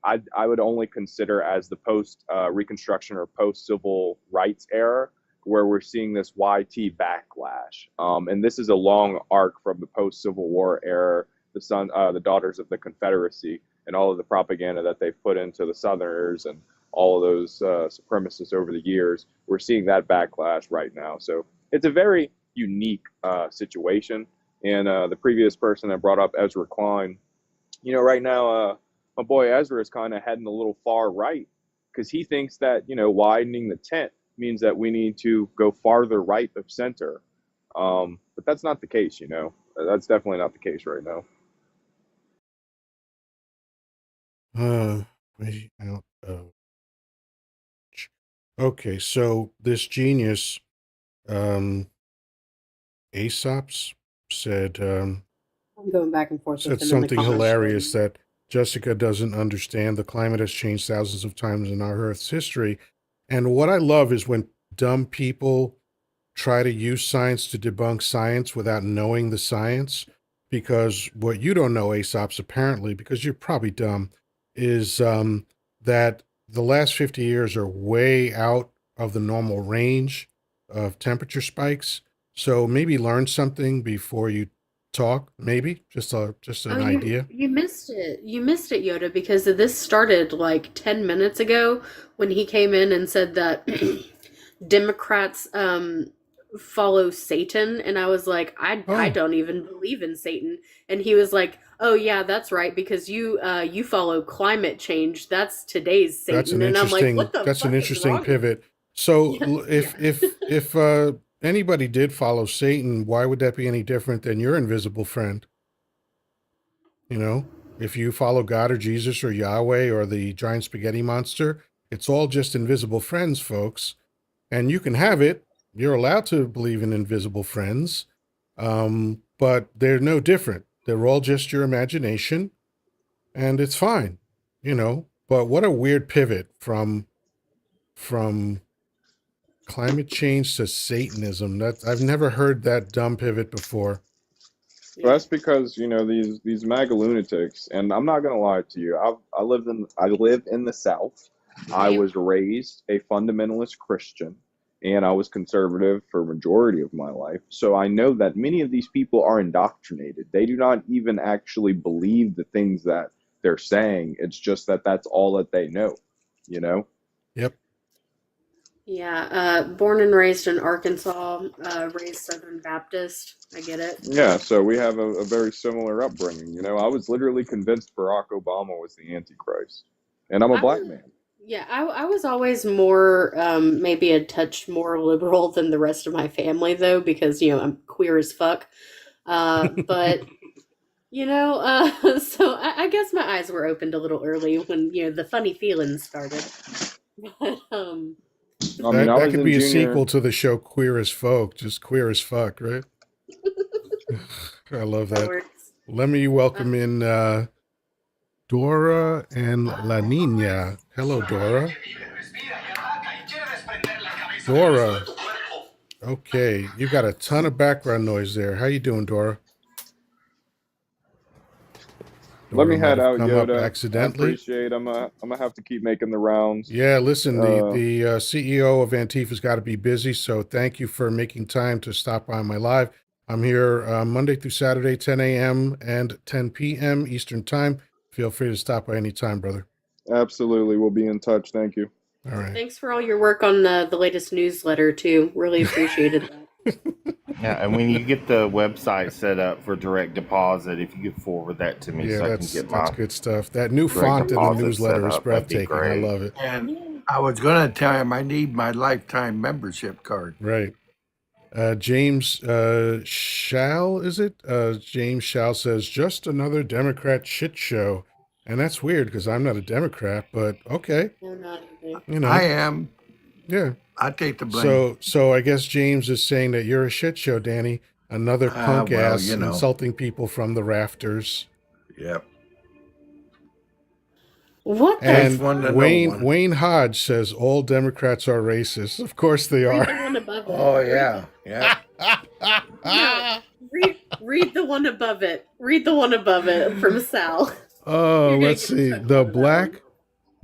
I would only consider as the post Reconstruction or post Civil Rights era, where we're seeing this YT backlash. And this is a long arc from the post Civil War era, the Daughters of the Confederacy, and all of the propaganda that they've put into the Southerners and all of those supremacists over the years. We're seeing that backlash right now. So it's a very unique situation. And the previous person that brought up Ezra Klein, right now, my boy Ezra is kind of heading a little far right because he thinks that, widening the tent means that we need to go farther right of center. But that's not the case, That's definitely not the case right now. Way out of. Okay, so this genius, Aesop's said I'm going back and forth with said him something in the hilarious that Jessica doesn't understand. The climate has changed thousands of times in our Earth's history. And what I love is when dumb people try to use science to debunk science without knowing the science. Because what you don't know, Aesop's, apparently, because you're probably dumb, is that the last 50 years are way out of the normal range of temperature spikes. So maybe learn something before you talk, maybe just an idea. You missed it. You missed it, Yoda, because this started like 10 minutes ago when he came in and said that Democrats follow Satan, and I was like, I don't even believe in Satan. And he was like, oh yeah, that's right, because you follow climate change. That's today's Satan. That's an and I'm interesting like, what the that's fuck an is interesting wrong? pivot. So Yeah. if anybody did follow Satan, why would that be any different than your invisible friend? If you follow God or Jesus or Yahweh or the giant spaghetti monster, it's all just invisible friends, folks. And you can have it. You're allowed to believe in invisible friends, but they're no different. They're all just your imagination, and it's fine, But what a weird pivot from climate change to Satanism. That I've never heard that dumb pivot before. Well, that's because these MAGA lunatics, and I'm not gonna lie to you. I live in the South. I was raised a fundamentalist Christian, and I was conservative for a majority of my life. So I know that many of these people are indoctrinated. They do not even actually believe the things that they're saying. It's just that that's all that they know. Yep. Yeah, born and raised in Arkansas, raised Southern Baptist. I get it. Yeah, so we have a very similar upbringing. You know, I was literally convinced Barack Obama was the Antichrist, and I'm a I black was, man. yeah, I was always more, maybe a touch more liberal than the rest of my family, though, because, I'm queer as fuck. But, so I guess my eyes were opened a little early when, the funny feelings started. But, I mean, That I that was could in be a junior. sequel to the show Queer as Folk, just queer as fuck, right? I love that that. works. Let me Uh, welcome in Dora and La Nina. Hello, Dora. Dora. Okay, you got a ton of background noise there. How you doing, Dora? Let Dora me might head have out, come up Yoda. I accidentally. appreciate. I'm gonna have to keep making the rounds. Yeah, listen, the Uh, the CEO of Antifa's got to be busy, so thank you for making time to stop by my live. I'm here Monday through Saturday, 10 a.m. and 10 p.m. Eastern Time. Feel free to stop by any time, brother. Absolutely, we'll be in touch. Thank you. All right. Thanks for all your work on the latest newsletter, too. Really appreciated that. Yeah, and when you get the website set up for direct deposit, if you could forward that to me Yeah, so I can that's get that's my good stuff. That new direct font in the deposit set newsletter is up, that'd be breathtaking. I great. love it. And Yeah. I was going to tell him I need my lifetime membership card. Right. James Shall, is it? James Shall says, just another Democrat shit show. And that's weird because I'm not a Democrat, but okay. No, not either. You I know, am. yeah. I take the blame. So I guess James is saying that you're a shit show, Danny. Another punk Well, ass insulting people from the rafters. Yep. What the Takes And one to fuck? know Wayne one. Wayne Hodge says all Democrats are racist. Of course they Read are. the one above it. Oh, yeah. Yep. No, read the one above it. Read the one above it from Sal. Oh, You're gonna let's get a see. chuckle The out of that one. Black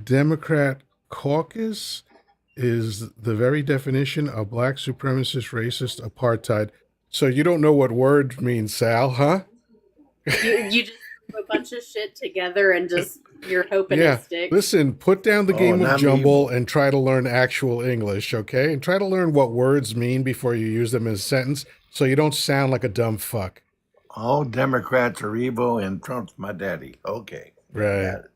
Democrat Caucus is the very definition of black supremacist racist apartheid. So you don't know what word means, Sal, huh? You just threw a bunch of shit together and just you're hoping it Yeah. sticks. Listen, put down the Oh, game and of I'm jumble evil. and try to learn actual English, okay? And try to learn what words mean before you use them in a sentence so you don't sound like a dumb fuck. All Democrats are evil and Trump's my daddy. Okay. I Right. got it.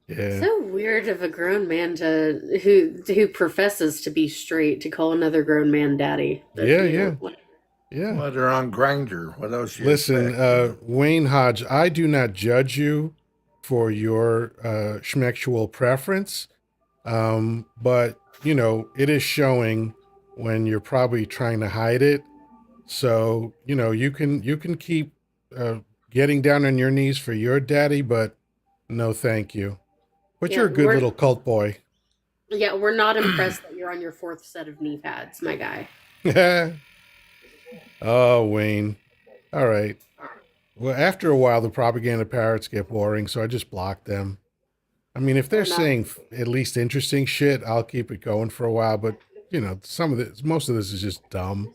Yeah. So weird of a grown man who professes to be straight to call another grown man daddy. But Yeah, yeah. whatever. Yeah. Well, they're on Grinder. What else you Listen, expect? Wayne Hodge, I do not judge you for your schmexual preference. But it is showing when you're probably trying to hide it. So, you can keep getting down on your knees for your daddy, but no thank you. But Yeah, you're a good we're little cult boy. yeah, we're not impressed that you're on your fourth set of knee pads, my guy. Oh, Wayne. All right. Well, after a while, the propaganda parrots get boring, so I just block them. I mean, if they're Fair enough. saying at least interesting shit, I'll keep it going for a while. But most of this is just dumb.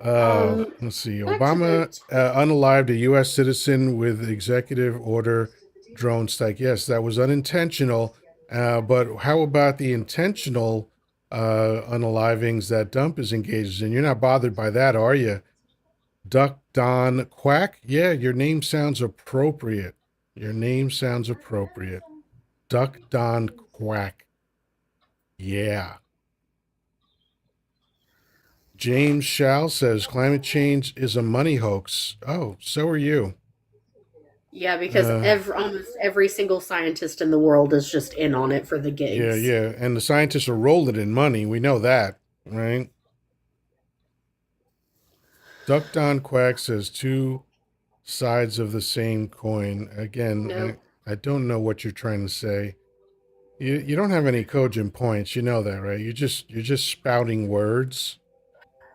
Let's see. Back to the Obama unalived a U.S. citizen with executive order drone strike. Yes, that was unintentional. But how about the intentional unalivings that Dump is engaged in? You're not bothered by that, are you? Duck Don Quack? Yeah, your name sounds appropriate. Your name sounds appropriate. Duck Don Quack. Yeah. James Shall says climate change is a money hoax. Oh, so are you. Yeah, because Uh, almost every single scientist in the world is just in on it for the yeah, gigs. yeah. And the scientists are rolling in money. We know that, right? Duck Don Quack says two sides of the same coin. Again, Nope. I don't know what you're trying to say. You don't have any cogent points. You know that, right? You're just spouting words.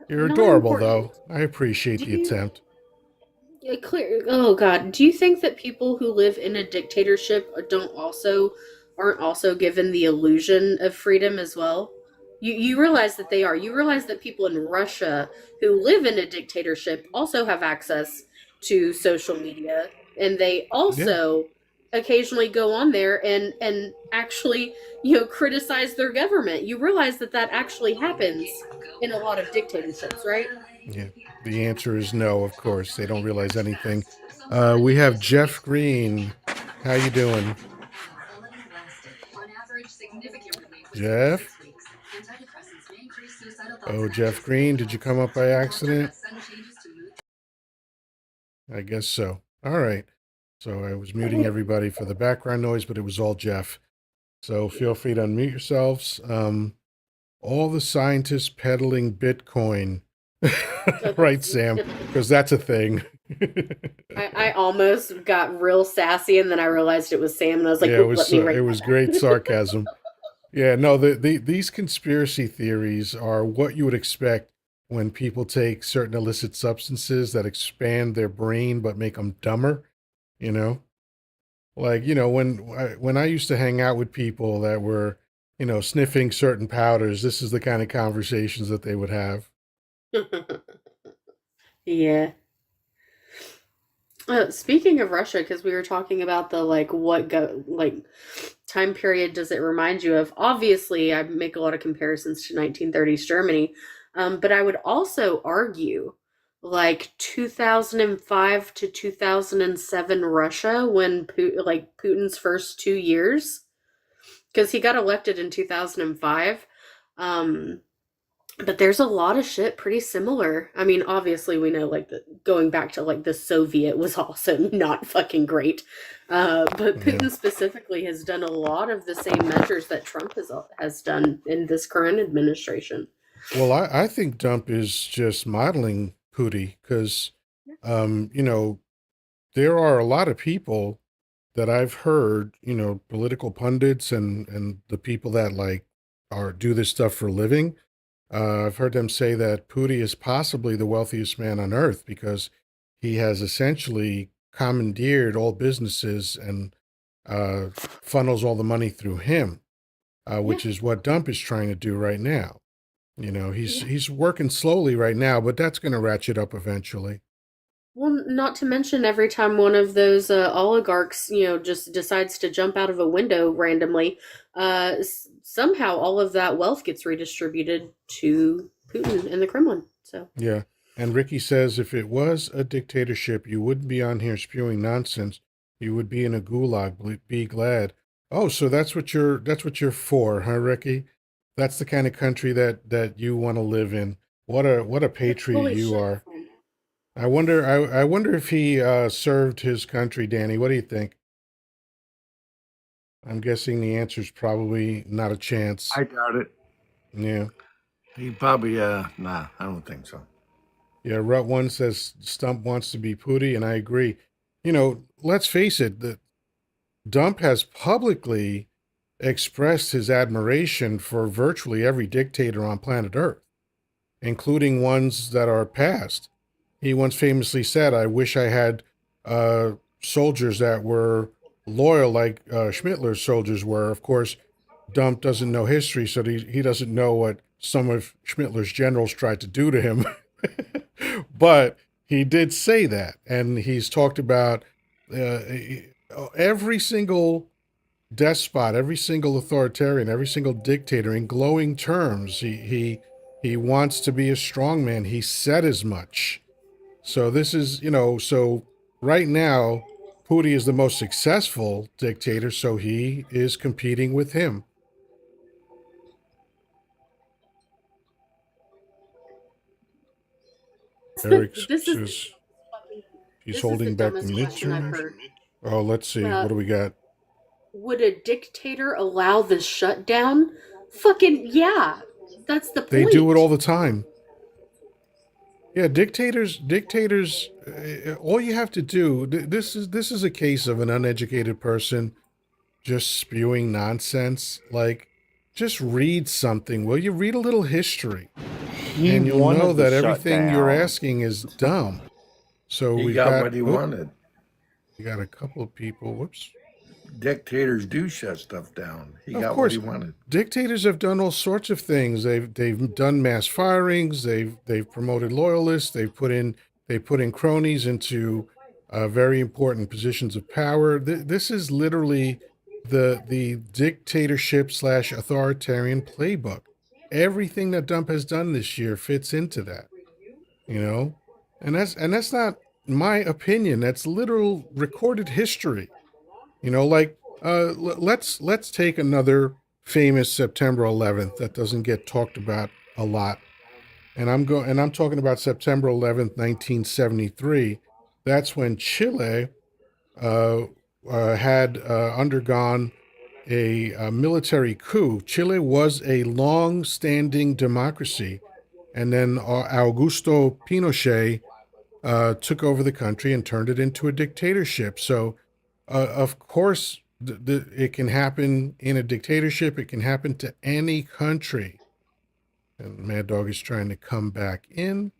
You're Not adorable, important. though. I appreciate Do the you attempt. clear? Oh God, do you think that people who live in a dictatorship aren't also given the illusion of freedom as well? You realize that they are. You realize that people in Russia who live in a dictatorship also have access to social media, and they Yeah. also occasionally go on there and actually, criticize their government. You realize that actually happens in a lot of dictatorships, right? Yeah. The answer is no, of course. They don't realize anything. We have Jeff Green. How you doing? Jeff? Oh, Jeff Green, did you come up by accident? I guess so. All right. So I was muting everybody for the background noise, but it was all Jeff. So feel free to unmute yourselves. All the scientists peddling Bitcoin. Right, Sam? Because that's a thing. I almost got real sassy, and then I realized it was Sam, and I was like, yeah, it was great sarcasm. Yeah, no, these conspiracy theories are what you would expect when people take certain illicit substances that expand their brain but make them dumber, you know? Like, when I used to hang out with people that were, sniffing certain powders, this is the kind of conversations that they would have. Yeah. Speaking of Russia, because we were talking about the time period does it remind you of? Obviously, I make a lot of comparisons to 1930s Germany, but I would also argue like 2005 to 2007 Russia when Putin's first 2 years, because he got elected in 2005. But there's a lot of shit pretty similar. I mean, obviously we know going back to the Soviet was also not fucking great. But Putin specifically has done a lot of the same measures that Trump has done in this current administration. Well, I think Dump is just modeling Putin because, there are a lot of people that I've heard, political pundits and the people that do this stuff for a living. I've heard them say that Putin is possibly the wealthiest man on earth because he has essentially commandeered all businesses and funnels all the money through him, which is what Dump is trying to do right now. He's working slowly right now, but that's going to ratchet up eventually. Well, not to mention every time one of those oligarchs, just decides to jump out of a window randomly, somehow all of that wealth gets redistributed to Putin and the Kremlin. So yeah, and Ricky says if it was a dictatorship, you wouldn't be on here spewing nonsense. You would be in a gulag. Be glad. Oh, so that's what you're for, huh, Ricky? That's the kind of country that you want to live in. What a patriot you are. I wonder if he served his country, Danny. What do you think? I'm guessing the answer is probably not a chance. I doubt it. Yeah. He probably, nah, I don't think so. Yeah, Rut One says Stump wants to be Pooty, and I agree. Let's face it, the Dump has publicly expressed his admiration for virtually every dictator on planet Earth, including ones that are past. He once famously said, I wish I had soldiers that were loyal like Schmittler's soldiers were. Of course, Dump doesn't know history, so he doesn't know what some of Schmittler's generals tried to do to him. But he did say that, and he's talked about every single despot, every single authoritarian, every single dictator in glowing terms. He wants to be a strongman. He said as much. So this is, so right now, Putin is the most successful dictator, so he is competing with him. Eric says he's holding back the midterms. Oh, let's see. What do we got? Would a dictator allow the shutdown? Fucking yeah. That's the point. They do it all the time. Yeah, dictators, all you have to do, this is a case of an uneducated person just spewing nonsense. Just read something, will you? Read a little history. And you'll know that everything you're asking is dumb. So he got what he wanted. We got a couple of people, whoops. Dictators do shut stuff down. He got what he wanted. Dictators have done all sorts of things. They've done mass firings. They've promoted loyalists. They put in cronies into very important positions of power. This is literally the dictatorship / authoritarian playbook. Everything that Dump has done this year fits into that, you know, and that's not my opinion. That's literal recorded history. You know, like let's take another famous September 11th that doesn't get talked about a lot, and I'm talking about September 11th, 1973. That's when Chile uh, had undergone a military coup. Chile was a long-standing democracy, and then Augusto Pinochet took over the country and turned it into a dictatorship. So, of course, it can happen in a dictatorship. It can happen to any country. And Mad Dog is trying to come back in.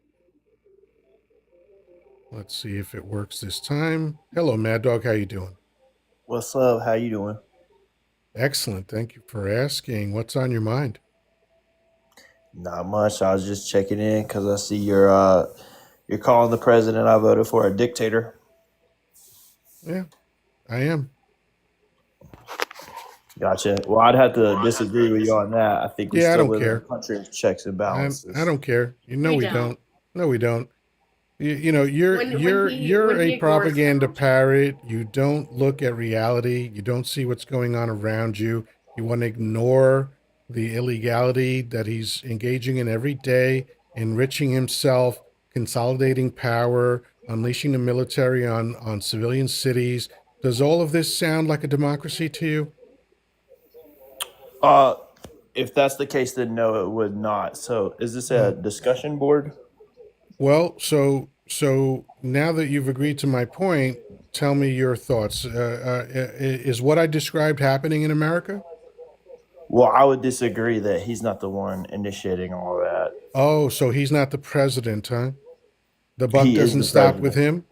Let's see if it works this time. Hello, Mad Dog. How you doing? What's up? How you doing? Excellent. Thank you for asking. What's on your mind? Not much. I was just checking in because I see you're calling the president I voted for a dictator. Yeah, I am. Gotcha. Well, I'd have to disagree with you on that. I think we Yeah, I still don't live in a care. country of checks and I balances. don't care. You know We we don't. don't. No, we don't. You know, you're When you're he you're when he a ignores propaganda them. parrot. You don't look at reality. You don't see what's going on around you. You want to ignore the illegality that he's engaging in every day, enriching himself, consolidating power, unleashing the military on civilian cities. Does all of this sound like a democracy to you? Uh, if that's the case, then no, it would not. So, is this a Oh. discussion board? Well, so now that you've agreed to my point, tell me your thoughts. Is what I described happening in America? Well, I would disagree that he's not the one initiating all that. Oh, so he's not the president, huh? The buck He is doesn't the stop with president. him?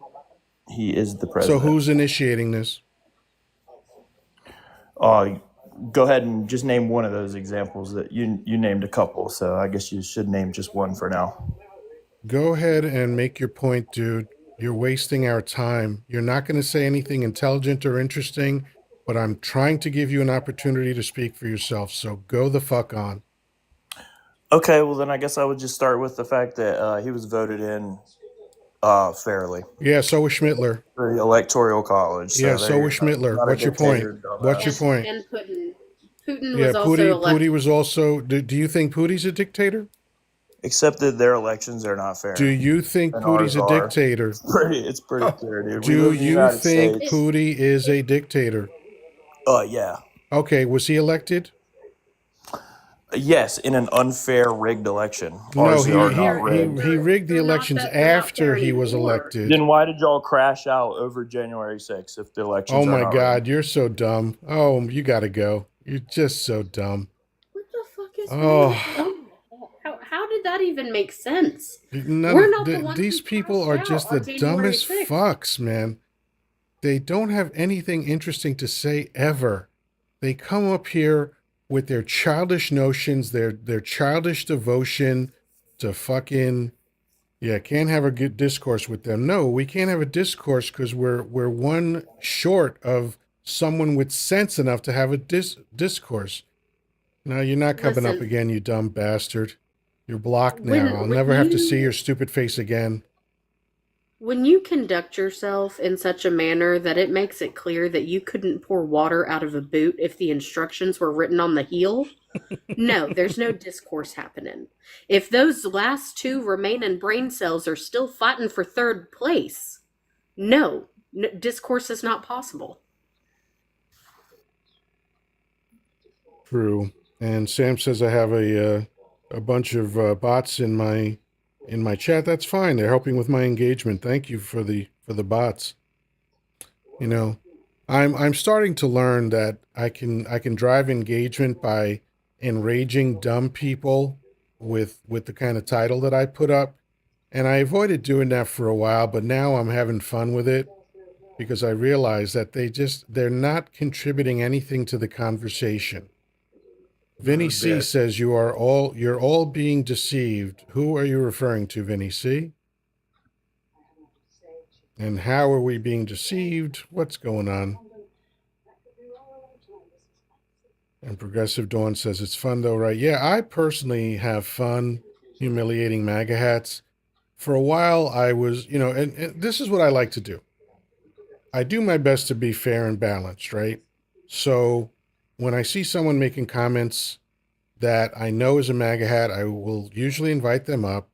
He is the So president. who's initiating this? Uh, Go ahead and just name one of those examples that you named a couple. So I guess you should name just one for now. Go ahead and make your point, dude. You're wasting our time. You're not going to say anything intelligent or interesting, but I'm trying to give you an opportunity to speak for yourself. So go the fuck on. Okay, well then I guess I would just start with the fact that he was voted in fairly Yeah, so was Schmittler. for the electoral college. Yeah, So there so you was go. Schmittler. Not a What's your point? dictator, What's your dumbass. point? And Putin. Putin Yeah, was also elected. Pootie was also. Do you think Pootie's a dictator? Except that their elections are not fair, Do you think and Pootie's ours a are. dictator? It's pretty clear, dude. We Do live in the you United think States. Pootie is a dictator? Yeah. Okay, was he elected? Yes, in an unfair, rigged election. No, Ours he are he not They're he rigged. he rigged the they're not elections that they're not after fair he was anymore. elected. Then why did y'all crash out over January 6th if the Oh elections are my not God, rigged? you're so dumb. Oh, you gotta go. You're just so dumb. What the fuck is Oh, wrong? How did that even make sense? none We're of not the ones these who people crashed are out just the on January dumbest 6th. fucks, man. They don't have anything interesting to say ever. They come up here with their childish notions, their childish devotion to fucking can't have a good discourse with them. No, we can't have a discourse because we're one short of someone with sense enough to have a discourse. No, you're not coming up Listen, again, you dumb bastard. You're blocked now. when I'll when never have to see you your stupid face again. when you conduct yourself in such a manner that it makes it clear that you couldn't pour water out of a boot if the instructions were written on the heel, no, there's no discourse happening. If those last two remaining brain cells are still fighting for third place, no, discourse is not possible. True. And Sam says I have a bunch of bots in my chat. That's fine. They're helping with my engagement. Thank you for the bots. You know, I'm starting to learn that I can drive engagement by enraging dumb people with the kind of title that I put up. And I avoided doing that for a while, but now I'm having fun with it because I realize that they're not contributing anything to the conversation. Vinny C says you're all being deceived. Who are you referring to, Vinny C? And how are we being deceived? What's going on? And Progressive Dawn says it's fun though, right? Yeah, I personally have fun humiliating MAGA hats. For a while, I was, and this is what I like to do. I do my best to be fair and balanced, right? So when I see someone making comments that I know is a MAGA hat, I will usually invite them up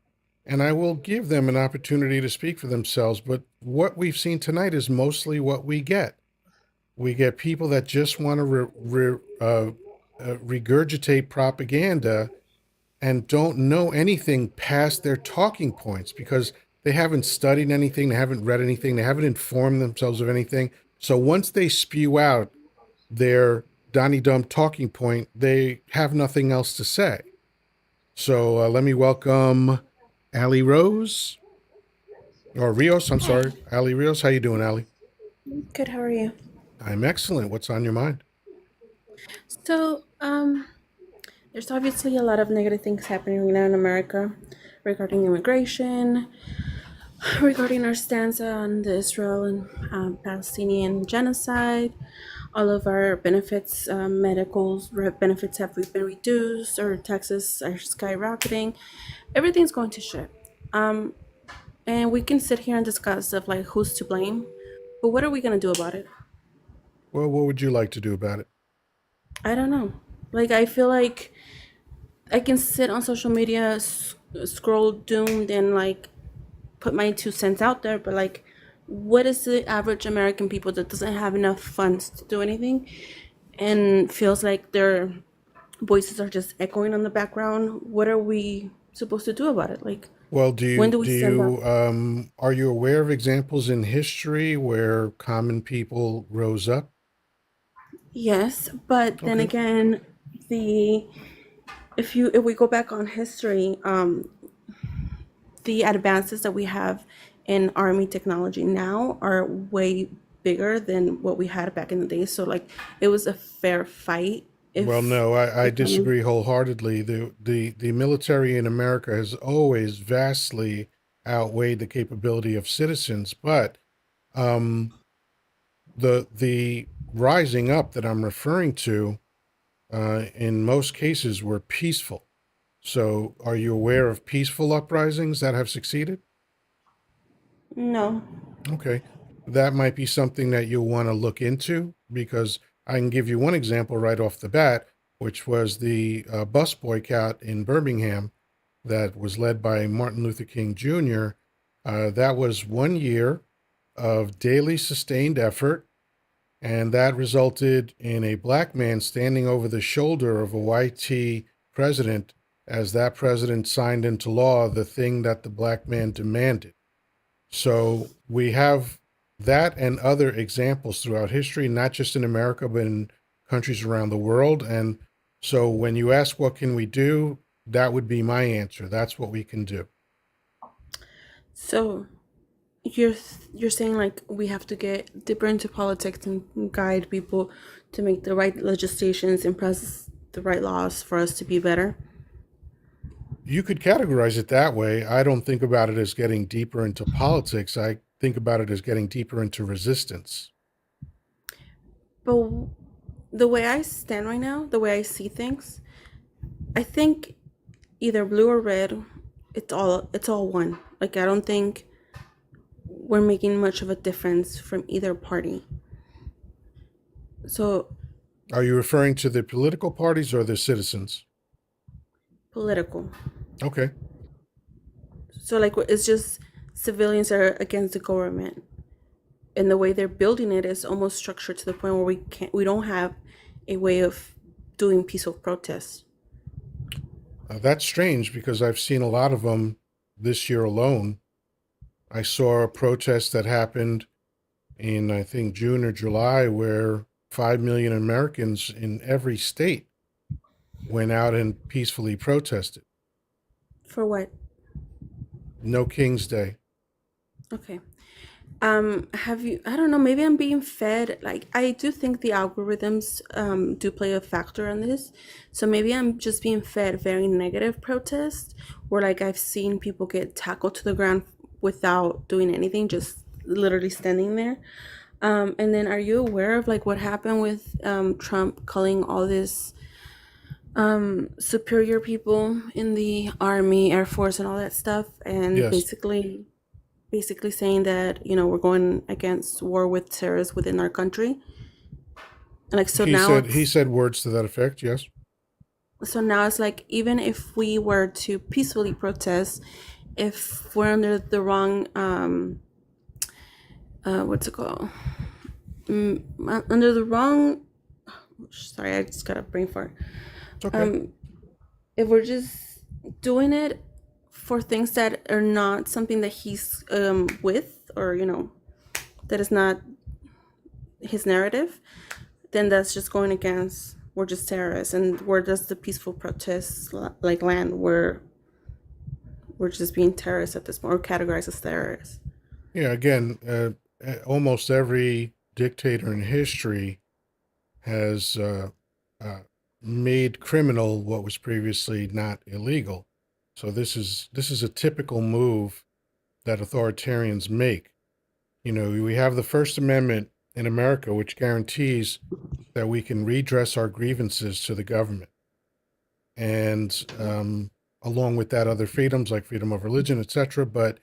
and I will give them an opportunity to speak for themselves. But what we've seen tonight is mostly what we get. We get people that just want to regurgitate propaganda and don't know anything past their talking points because they haven't studied anything, they haven't read anything, they haven't informed themselves of anything. So once they spew out their Donnie Dump talking point, they have nothing else to say. So let me welcome Allie Rose, or Rios, I'm sorry. Allie Rios, how you doing, Allie? Good, how are you? I'm excellent. What's on your mind? So, there's obviously a lot of negative things happening right now in America regarding immigration, regarding our stance on the Israel and Palestinian genocide. All of our benefits, medical benefits have been reduced, our taxes are skyrocketing. Everything's going to shit. And we can sit here and discuss of like who's to blame, but what are we gonna do about it? Well, what would you like to do about it? I don't know. Like I feel like I can sit on social media, scroll doomed, and like put my 2 cents out there. But like, what is the average American people that doesn't have enough funds to do anything, and feels like their voices are just echoing on the background? What are we supposed to do about it? Like, Well, when do we stand up? are you aware of examples in history where common people rose up? Yes, but then Okay. again, the if we go back on history, the advances that we have in army technology now are way bigger than what we had back in the day. So like it was a fair fight. Well, If no, I if I'm disagree wholeheartedly. The military in America has always vastly outweighed the capability of citizens, but um, the rising up that I'm referring to, in most cases, were peaceful. So, are you aware of peaceful uprisings that have succeeded? no. Okay. That might be something that you'll want to look into because I can give you one example right off the bat, which was the bus boycott in Birmingham that was led by Martin Luther King Jr. That was 1 year of daily sustained effort, and that resulted in a black man standing over the shoulder of a white president as that president signed into law the thing that the black man demanded. So we have that and other examples throughout history, not just in America, but in countries around the world. And so when you ask what can we do, that would be my answer. That's what we can do. So you're saying like we have to get deeper into politics and guide people to make the right legislations and pass the right laws for us to be better. You could categorize it that way. I don't think about it as getting deeper into politics. I think about it as getting deeper into resistance. But the way I stand right now, the way I see things, I think either blue or red, it's all one. Like I don't think we're making much of a difference from either party. So Are you referring to the political parties or the citizens? political. Okay. So like it's just civilians are against the government, and the way they're building it is almost structured to the point where we don't have a way of doing peaceful protests. That's strange because I've seen a lot of them this year alone. I saw a protest that happened in, I think, June or July, where 5 million Americans in every state went out and peacefully protested. For what? No King's Day. Okay. Have you, I don't know, maybe I'm being fed, like I do think the algorithms do play a factor in this. So maybe I'm just being fed very negative protests where like I've seen people get tackled to the ground without doing anything, just literally standing there. And then, are you aware of like what happened with Trump calling all this superior people in the army, air force, and all that stuff, and Yes. basically saying that we're going against war with terrorists within our country? Like, so now He it's said words to that effect, yes. like, even if we were to peacefully protest, if we're under the wrong what's it called, under the wrong, sorry, I just got a brain fart. It's okay. If we're just doing it for things that are not something that he's with, or that is not his narrative, then that's just going against, we're just terrorists. And where does the peaceful protests like land? We're just being terrorists at this point, or categorized as terrorists. Yeah, again, almost every dictator in history has made criminal what was previously not illegal. So this is a typical move that authoritarians make. We have the First Amendment in America, which guarantees that we can redress our grievances to the government. And along with that, other freedoms like freedom of religion, etc. But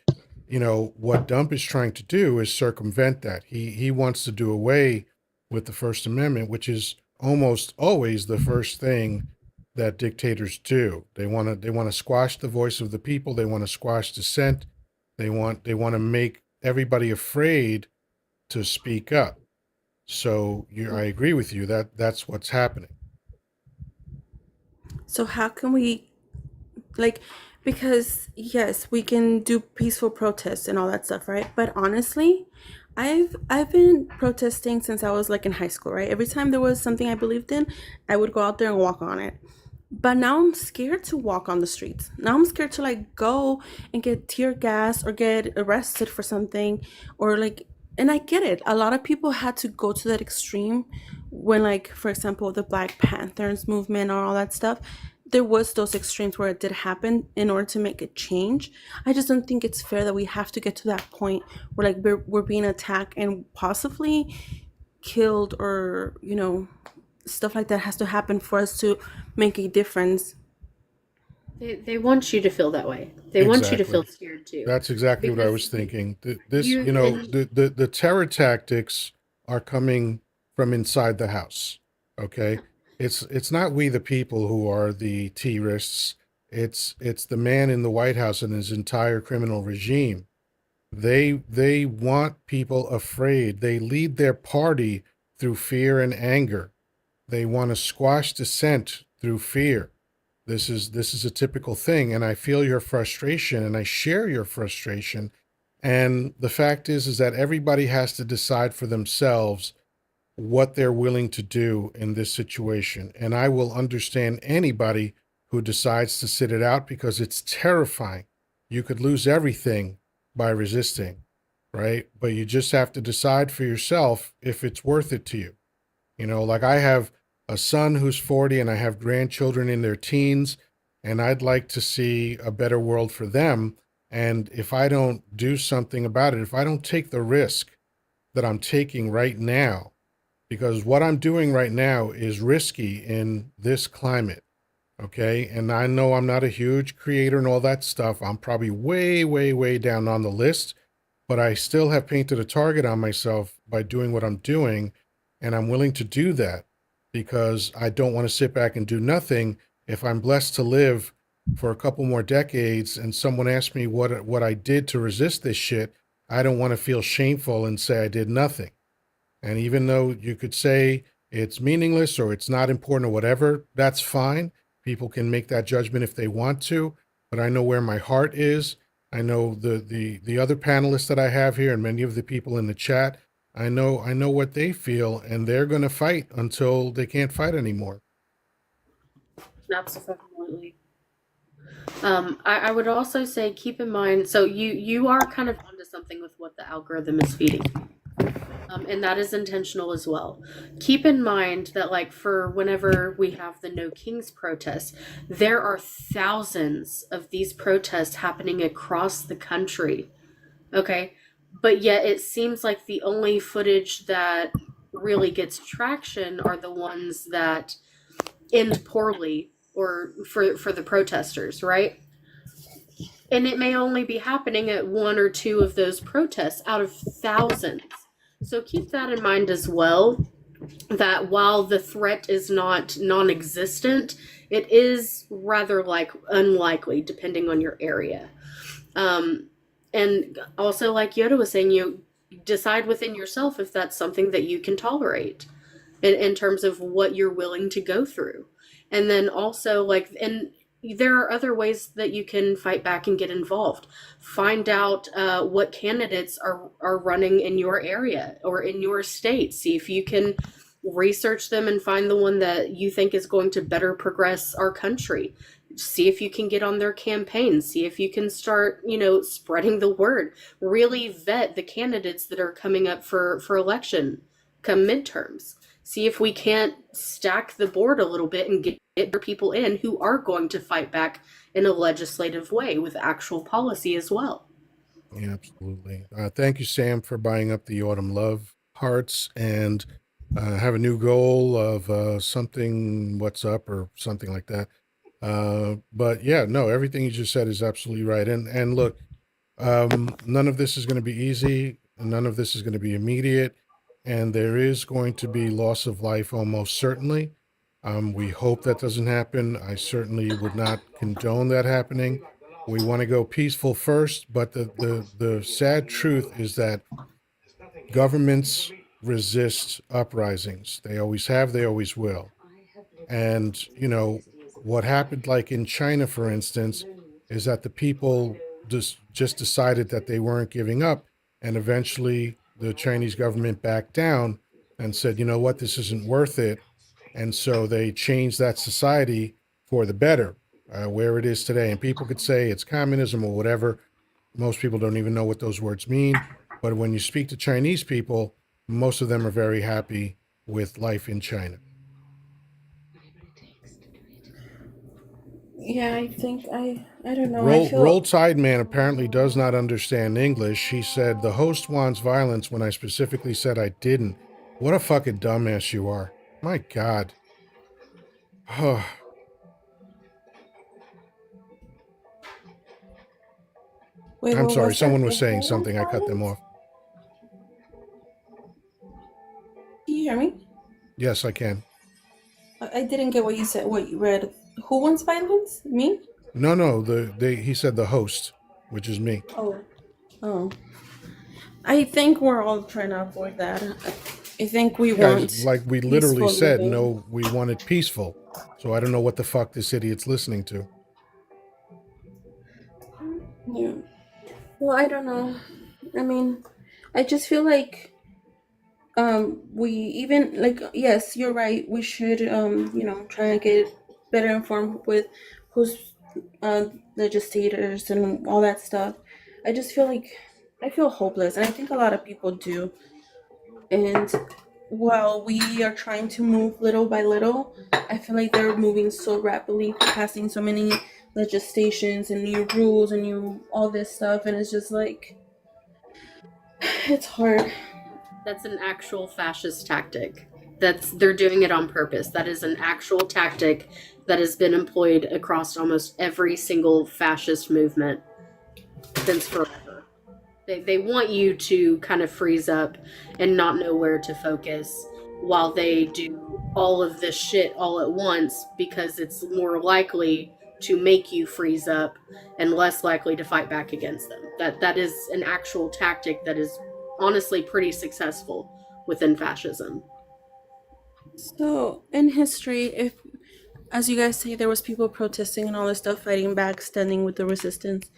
what Dump is trying to do is circumvent that. He wants to do away with the First Amendment, which is almost always the first thing that dictators do. They want to squash the voice of the people. They want to squash dissent. They want to make everybody afraid to speak up. So I agree with you that that's what's happening. So how can we, like, because yes, we can do peaceful protests and all that stuff, right? But honestly, I've been protesting since I was like in high school, right? Every time there was something I believed in, I would go out there and walk on it. But now I'm scared to walk on the streets. Now I'm scared to like go and get tear gas or get arrested for something, or like, and I get it. A lot of people had to go to that extreme when, like, for example, the Black Panthers movement or all that stuff. There was those extremes where it did happen in order to make a change. I just don't think it's fair that we have to get to that point where like we're being attacked and possibly killed, or stuff like that has to happen for us to make a difference. They want you to feel that way. They want you to feel Exactly. scared too. That's exactly what I was Because thinking. you The terror tactics are coming from inside the house. Okay, it's not we the people who are the terrorists. It's the man in the White House and his entire criminal regime. They want people afraid. They lead their party through fear and anger. They want to squash dissent through fear. This is a typical thing, and I feel your frustration, and I share your frustration. And the fact is that everybody has to decide for themselves what they're willing to do in this situation. And I will understand anybody who decides to sit it out, because it's terrifying. You could lose everything by resisting, right? But you just have to decide for yourself if it's worth it to you. Like I have a son who's 40 and I have grandchildren in their teens, and I'd like to see a better world for them. And if I don't do something about it, if I don't take the risk that I'm taking right now, because what I'm doing right now is risky in this climate, okay? And I know I'm not a huge creator and all that stuff. I'm probably way, way, way down on the list, but I still have painted a target on myself by doing what I'm doing, and I'm willing to do that because I don't want to sit back and do nothing. If I'm blessed to live for a couple more decades and someone asks me what I did to resist this shit, I don't want to feel shameful and say I did nothing. And even though you could say it's meaningless or it's not important or whatever, that's fine. People can make that judgment if they want to, but I know where my heart is. I know the other panelists that I have here and many of the people in the chat, I know what they feel, and they're going to fight until they can't fight anymore. Absolutely. I would also say keep in mind, so you are kind of onto something with what the algorithm is feeding. And that is intentional as well. Keep in mind that, like, for whenever we have the No Kings protests, there are thousands of these protests happening across the country. Okay. but yet it seems like the only footage that really gets traction are the ones that end poorly or for the protesters, right? And it may only be happening at one or two of those protests out of thousands. So keep that in mind as well, that while the threat is not non-existent, it is rather like unlikely depending on your area. And also, like Yoda was saying, you decide within yourself if that's something that you can tolerate in terms of what you're willing to go through. And then also, like, and there are other ways that you can fight back and get involved. Find out what candidates are running in your area or in your state. See if you can research them and find the one that you think is going to better progress our country. See if you can get on their campaign. See if you can start, spreading the word. Really vet the candidates that are coming up for election come midterms. See if we can't stack the board a little bit and get people in who are going to fight back in a legislative way with actual policy as well. Yeah, absolutely. Thank you, Sam, for buying up the Autumn Love hearts, and have a new goal of something, what's up, or something like that. But yeah, no, everything you just said is absolutely right. And look, none of this is going to be easy. None of this is going to be immediate. And there is going to be loss of life almost certainly. We hope that doesn't happen. I certainly would not condone that happening. We want to go peaceful first, but the sad truth is that governments resist uprisings. They always have, they always will. And, what happened, like in China, for instance, is that the people just decided that they weren't giving up. And eventually the Chinese government backed down and said, you know what, this isn't worth it. And so they changed that society for the better, where it is today. And people could say it's communism or whatever. Most people don't even know what those words mean. But when you speak to Chinese people, most of them are very happy with life in China. Yeah, I think I don't know. I Roll feel Tide Man apparently does not understand English. He said, the host wants violence when I specifically said I didn't. What a fucking dumbass you are. My God. wait, I'm what sorry. was that? Someone was If saying who wants something. I cut them violence? off. Can you hear me? Yes, I can. I didn't get what you said. What you read? Who wants violence? Me? No. He said the host, which is me. Oh, oh. I think we're all trying to avoid that. I think we Guys, want like we literally peaceful said, living. no, we want it peaceful. So I don't know what the fuck this idiot's listening to. Yeah. Well, I don't know. I mean, I just feel like we even like yes, you're right. We should try to get better informed with who's legislators and all that stuff. I just feel like I feel hopeless, and I think a lot of people do. And while we are trying to move little by little, I feel like they're moving so rapidly, passing so many legislations and new rules and new all this stuff, and it's just like it's hard. That's an actual fascist tactic. They're doing it on purpose. That is an actual tactic that has been employed across almost every single fascist movement since forever. They want you to kind of freeze up and not know where to focus while they do all of this shit all at once, because it's more likely to make you freeze up and less likely to fight back against them. That is an actual tactic that is honestly pretty successful within fascism. So in history, if as you guys say, there was people protesting and all this stuff, fighting back, standing with the resistance.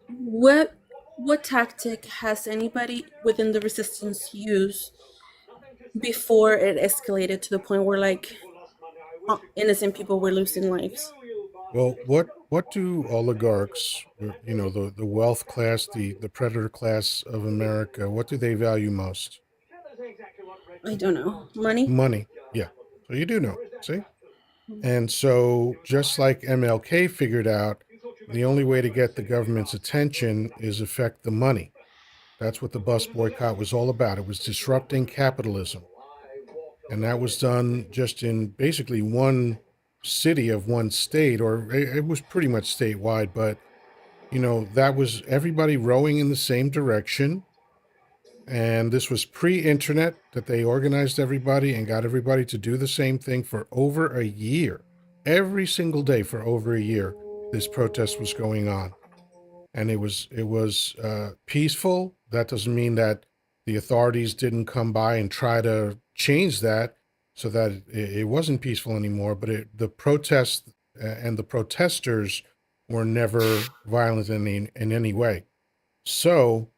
What what tactic has anybody within the resistance used before it escalated to the point where like innocent people were losing lives? Well, what do oligarchs, the wealth class, the predator class of America, what do they value most? I don't know. Money? Money. Yeah. So you do know. See? And so just like MLK figured out, the only way to get the government's attention is affect the money. That's what the bus boycott was all about. It was disrupting capitalism. And that was done just in basically one city of one state, or it was pretty much statewide, but that was everybody rowing in the same direction. And this was pre-internet that they organized everybody and got everybody to do the same thing for over a year. Every single day for over a year, this protest was going on. And it was peaceful. That doesn't mean that the authorities didn't come by and try to change that so that it wasn't peaceful anymore. But the protests and the protesters were never violent in any way. So,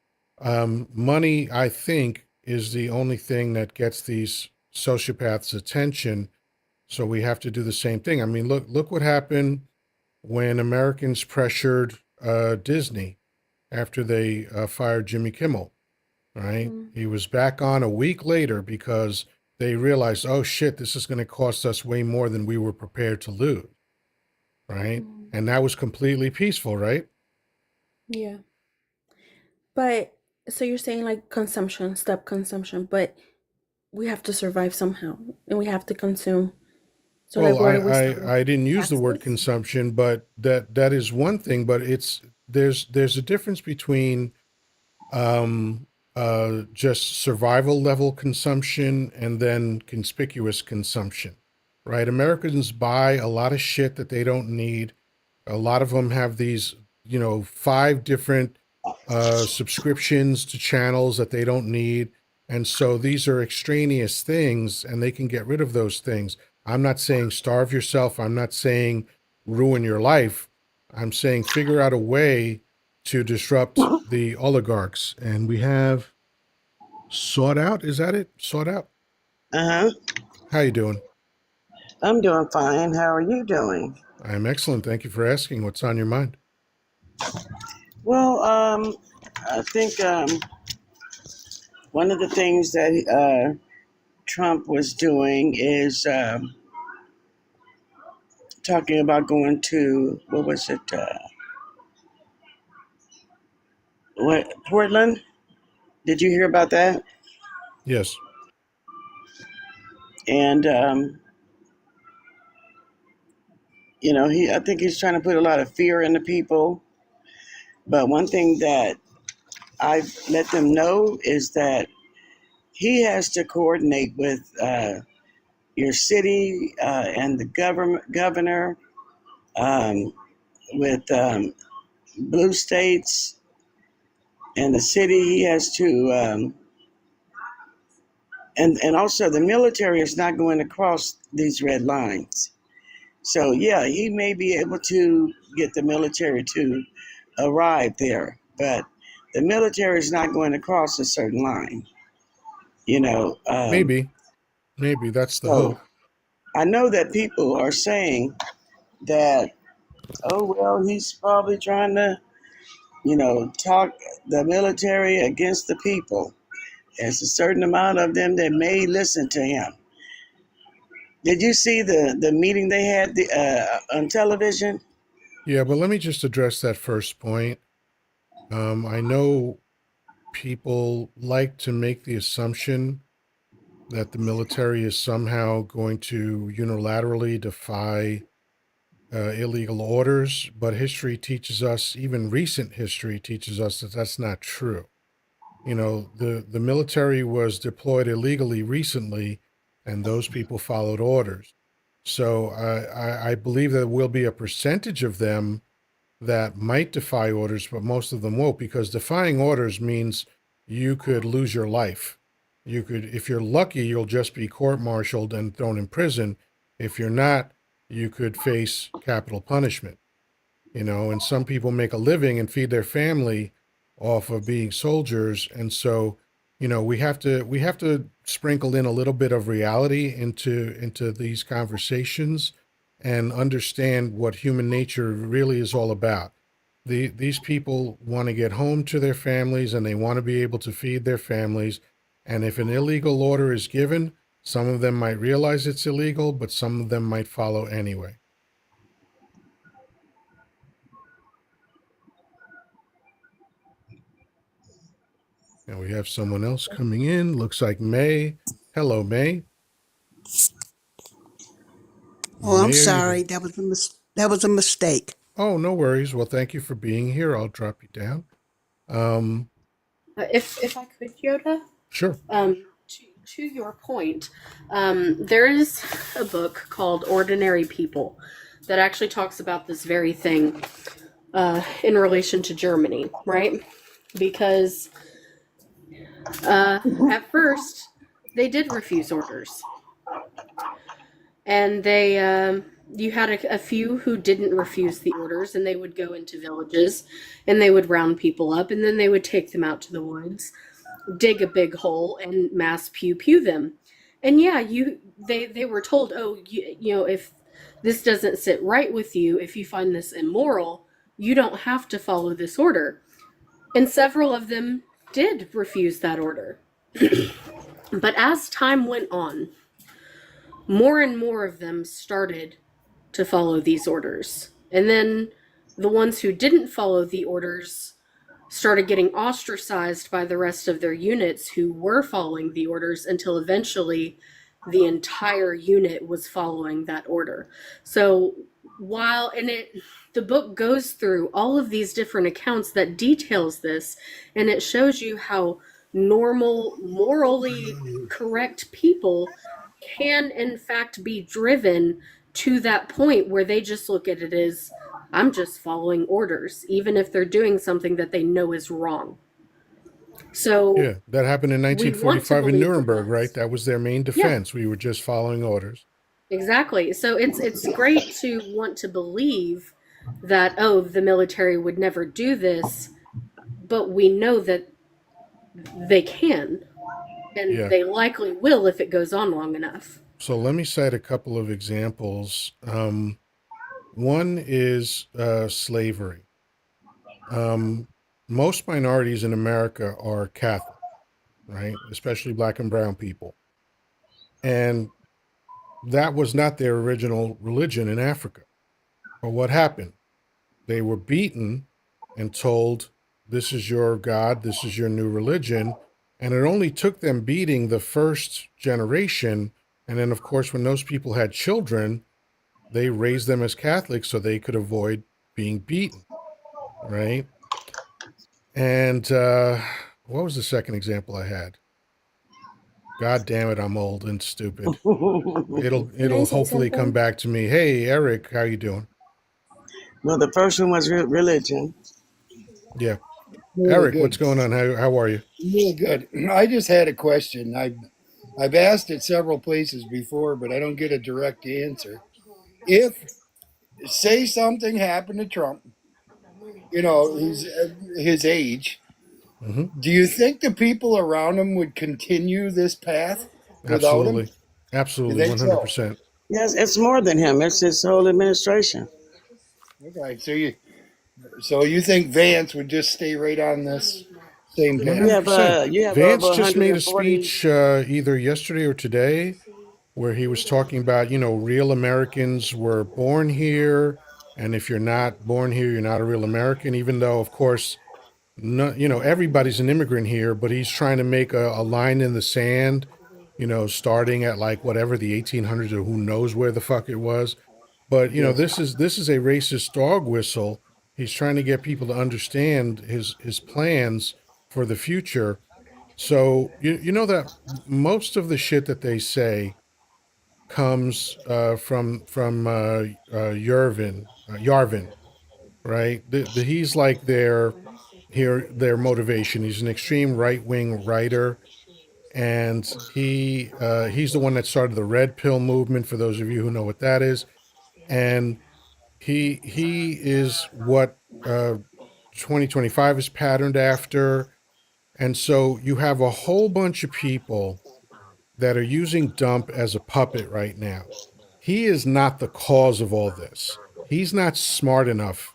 money, I think, is the only thing that gets these sociopaths' attention. So we have to do the same thing. I mean, look what happened when Americans pressured Disney after they fired Jimmy Kimmel. Right? He was back on a week later because they realized, oh shit, this is going to cost us way more than we were prepared to lose. Right? And that was completely peaceful, right? Yeah. But so you're saying like consumption, stop consumption, but we have to survive somehow and we have to consume. So like Well, what are we starting? I didn't use the word Taxes? consumption, but that is one thing. But there's a difference between just survival level consumption and then conspicuous consumption, right? Americans buy a lot of shit that they don't need. A lot of them have these, 5 different subscriptions to channels that they don't need. And so these are extraneous things and they can get rid of those things. I'm not saying starve yourself. I'm not saying ruin your life. I'm saying figure out a way to disrupt the oligarchs. And we have Sought Out. Is that it? Sought Out? Uh-huh. How you doing? I'm doing fine. How are you doing? I'm excellent. Thank you for asking. What's on your mind? Well, I think one of the things that Trump was doing is talking about going to, what was it? Portland? Did you hear about that? Yes. And I think he's trying to put a lot of fear into people. But one thing that I've let them know is that he has to coordinate with your city and the governor, um, with blue states and the city. He has to, and also the military is not going to cross these red lines. So yeah, he may be able to get the military to arrive there, but the military is not going to cross a certain line. You know, Maybe. Maybe that's the so hope. I know that people are saying that, oh well, he's probably trying to, talk the military against the people. There's a certain amount of them that may listen to him. Did you see the meeting they had on television? Yeah, but let me just address that first point. I know people like to make the assumption that the military is somehow going to unilaterally defy illegal orders, but history teaches us, even recent history teaches us that that's not true. The military was deployed illegally recently, and those people followed orders. So I believe there will be a percentage of them that might defy orders, but most of them won't, because defying orders means you could lose your life. You could, if you're lucky, you'll just be court-martialed and thrown in prison. If you're not, you could face capital punishment. And some people make a living and feed their family off of being soldiers. And so, we have to sprinkle in a little bit of reality into these conversations and understand what human nature really is all about. These people want to get home to their families and they want to be able to feed their families. And if an illegal order is given, some of them might realize it's illegal, but some of them might follow anyway. And we have someone else coming in. Looks like May. Hello, May. Oh, I'm May, are you sorry. there? That was a mistake. Oh, no worries. Well, thank you for being here. I'll drop you down. If I could, Yoda, Sure. to your point, there is a book called Ordinary People that actually talks about this very thing in relation to Germany, right? Because at first they did refuse orders, and you had a few who didn't refuse the orders, and they would go into villages and they would round people up, and then they would take them out to the woods, dig a big hole, and mass pew pew them. And yeah, they were told, oh, if this doesn't sit right with you, if you find this immoral, you don't have to follow this order. And several of them did refuse that order. But as time went on, more and more of them started to follow these orders. And then the ones who didn't follow the orders started getting ostracized by the rest of their units who were following the orders, until eventually the entire unit was following that order. So the book goes through all of these different accounts that details this, and it shows you how normal, morally correct people can in fact be driven to that point where they just look at it as, I'm just following orders, even if they're doing something that they know is wrong. So yeah, that happened in 1945 in Nuremberg, right? that. That was their main defense. Yeah. We were just following orders. Exactly. So it's great to want to believe that, oh, the military would never do this, but we know that they can, and they likely will if it goes on long enough. So let me cite a couple of examples. One is slavery. Most minorities in America are Catholic, right? Especially black and brown people. And that was not their original religion in Africa. But what happened? They were beaten and told, this is your God, this is your new religion. And it only took them beating the first generation. And then, of course, when those people had children, they raised them as Catholics so they could avoid being beaten, right? And what was the second example I had? God damn it, I'm old and stupid. It'll hopefully come back to me. Hey, Eric, how you doing? Well, the first one was religion. Yeah. Really Eric, good. What's going on? How are you? Really good. I just had a question. I've asked it several places before, but I don't get a direct answer. If, say, something happened to Trump, his age, do you think the people around him would continue this path without him? Absolutely, 100%. So? Yes, it's more than him. It's his whole administration. Okay, so you think Vance would just stay right on this same path? 100%. Vance just made a speech either yesterday or today where he was talking about, real Americans were born here, and if you're not born here, you're not a real American, even though, of course, everybody's an immigrant here, but he's trying to make a line in the sand, starting at like whatever, the 1800s, or who knows where the fuck it was. But, this is a racist dog whistle. He's trying to get people to understand his plans for the future. So, you know that most of the shit that they say comes from Yarvin, right? He's like their motivation. He's an extreme right-wing writer, and he's the one that started the red pill movement, for those of you who know what that is. And he is what 2025 is patterned after. And so you have a whole bunch of people that are using Dump as a puppet right now. He is not the cause of all this. He's not smart enough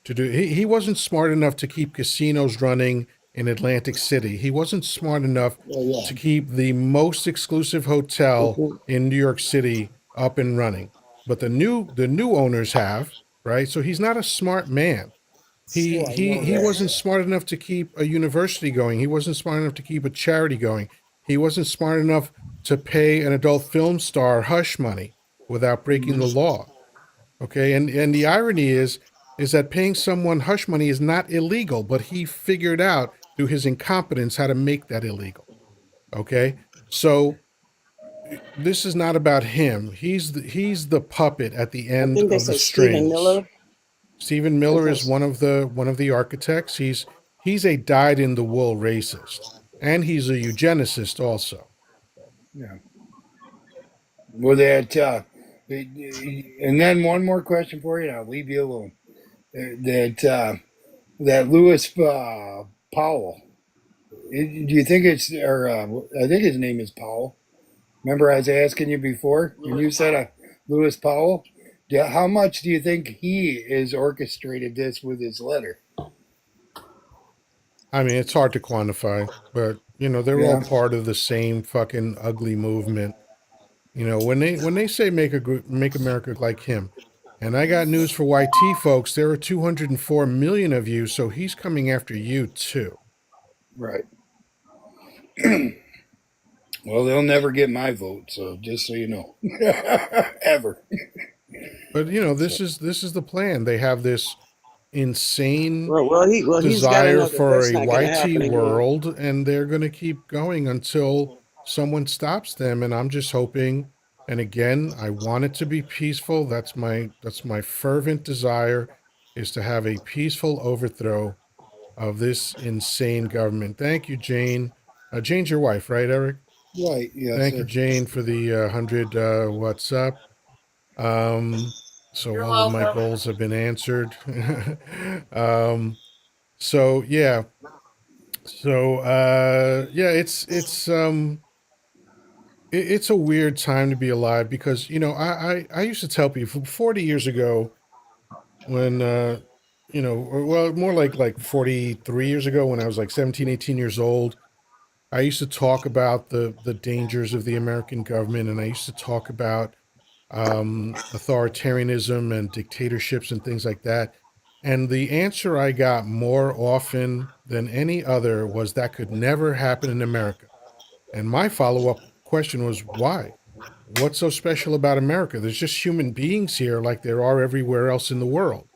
to do. He wasn't smart enough to keep casinos running in Atlantic City. He wasn't smart enough to keep the most exclusive hotel in New York City up and running. But the new owners have, right? So he's not a smart man. He Oh, I he know he that. wasn't smart enough to keep a university going. He wasn't smart enough to keep a charity going. He wasn't smart enough to pay an adult film star hush money without breaking the law. Okay, and the irony is that paying someone hush money is not illegal, but he figured out through his incompetence how to make that illegal. Okay, so this is not about him. He's the puppet at the I end think they of the say Stephen strings. Miller. Stephen I think Miller is that's one of the architects. He's a dyed in the wool racist, and he's a eugenicist also. yeah. Well, and then one more question for you, and I'll leave you alone. That Lewis Powell. Do you think it's or I think his name is Powell. Remember, I was asking you before, and you said Lewis Powell. Yeah, how much do you think he is orchestrated this with his letter? I mean, it's hard to quantify, but they're all Yeah, part of the same fucking ugly movement. When they say make America like him, and I got news for YT folks, there are 204 million of you, so he's coming after you too. right. Well, they'll never get my vote, so just so you know, ever. But So, this is the plan. They have this insane he's got to desire know that for that's a not going to YT happen again. world, and they're going to keep going until someone stops them. And I'm just hoping. And again, I want it to be peaceful. That's my fervent desire, is to have a peaceful overthrow of this insane government. Thank you, Jane. Jane's your wife, right, Eric? right, yes, Thank you, sir. Jane, for the 100 what's up. Um, so You're all of my welcome. goals have been answered. um, so yeah, yeah, it's a weird time to be alive because I used to tell people 40 years ago when or, well, more like 43 years ago when I was like 17, 18 years old. I used to talk about the dangers of the American government, and I used to talk about authoritarianism and dictatorships and things like that. And the answer I got more often than any other was that could never happen in America. And my follow-up question was, why? What's so special about America? There's just human beings here like there are everywhere else in the world.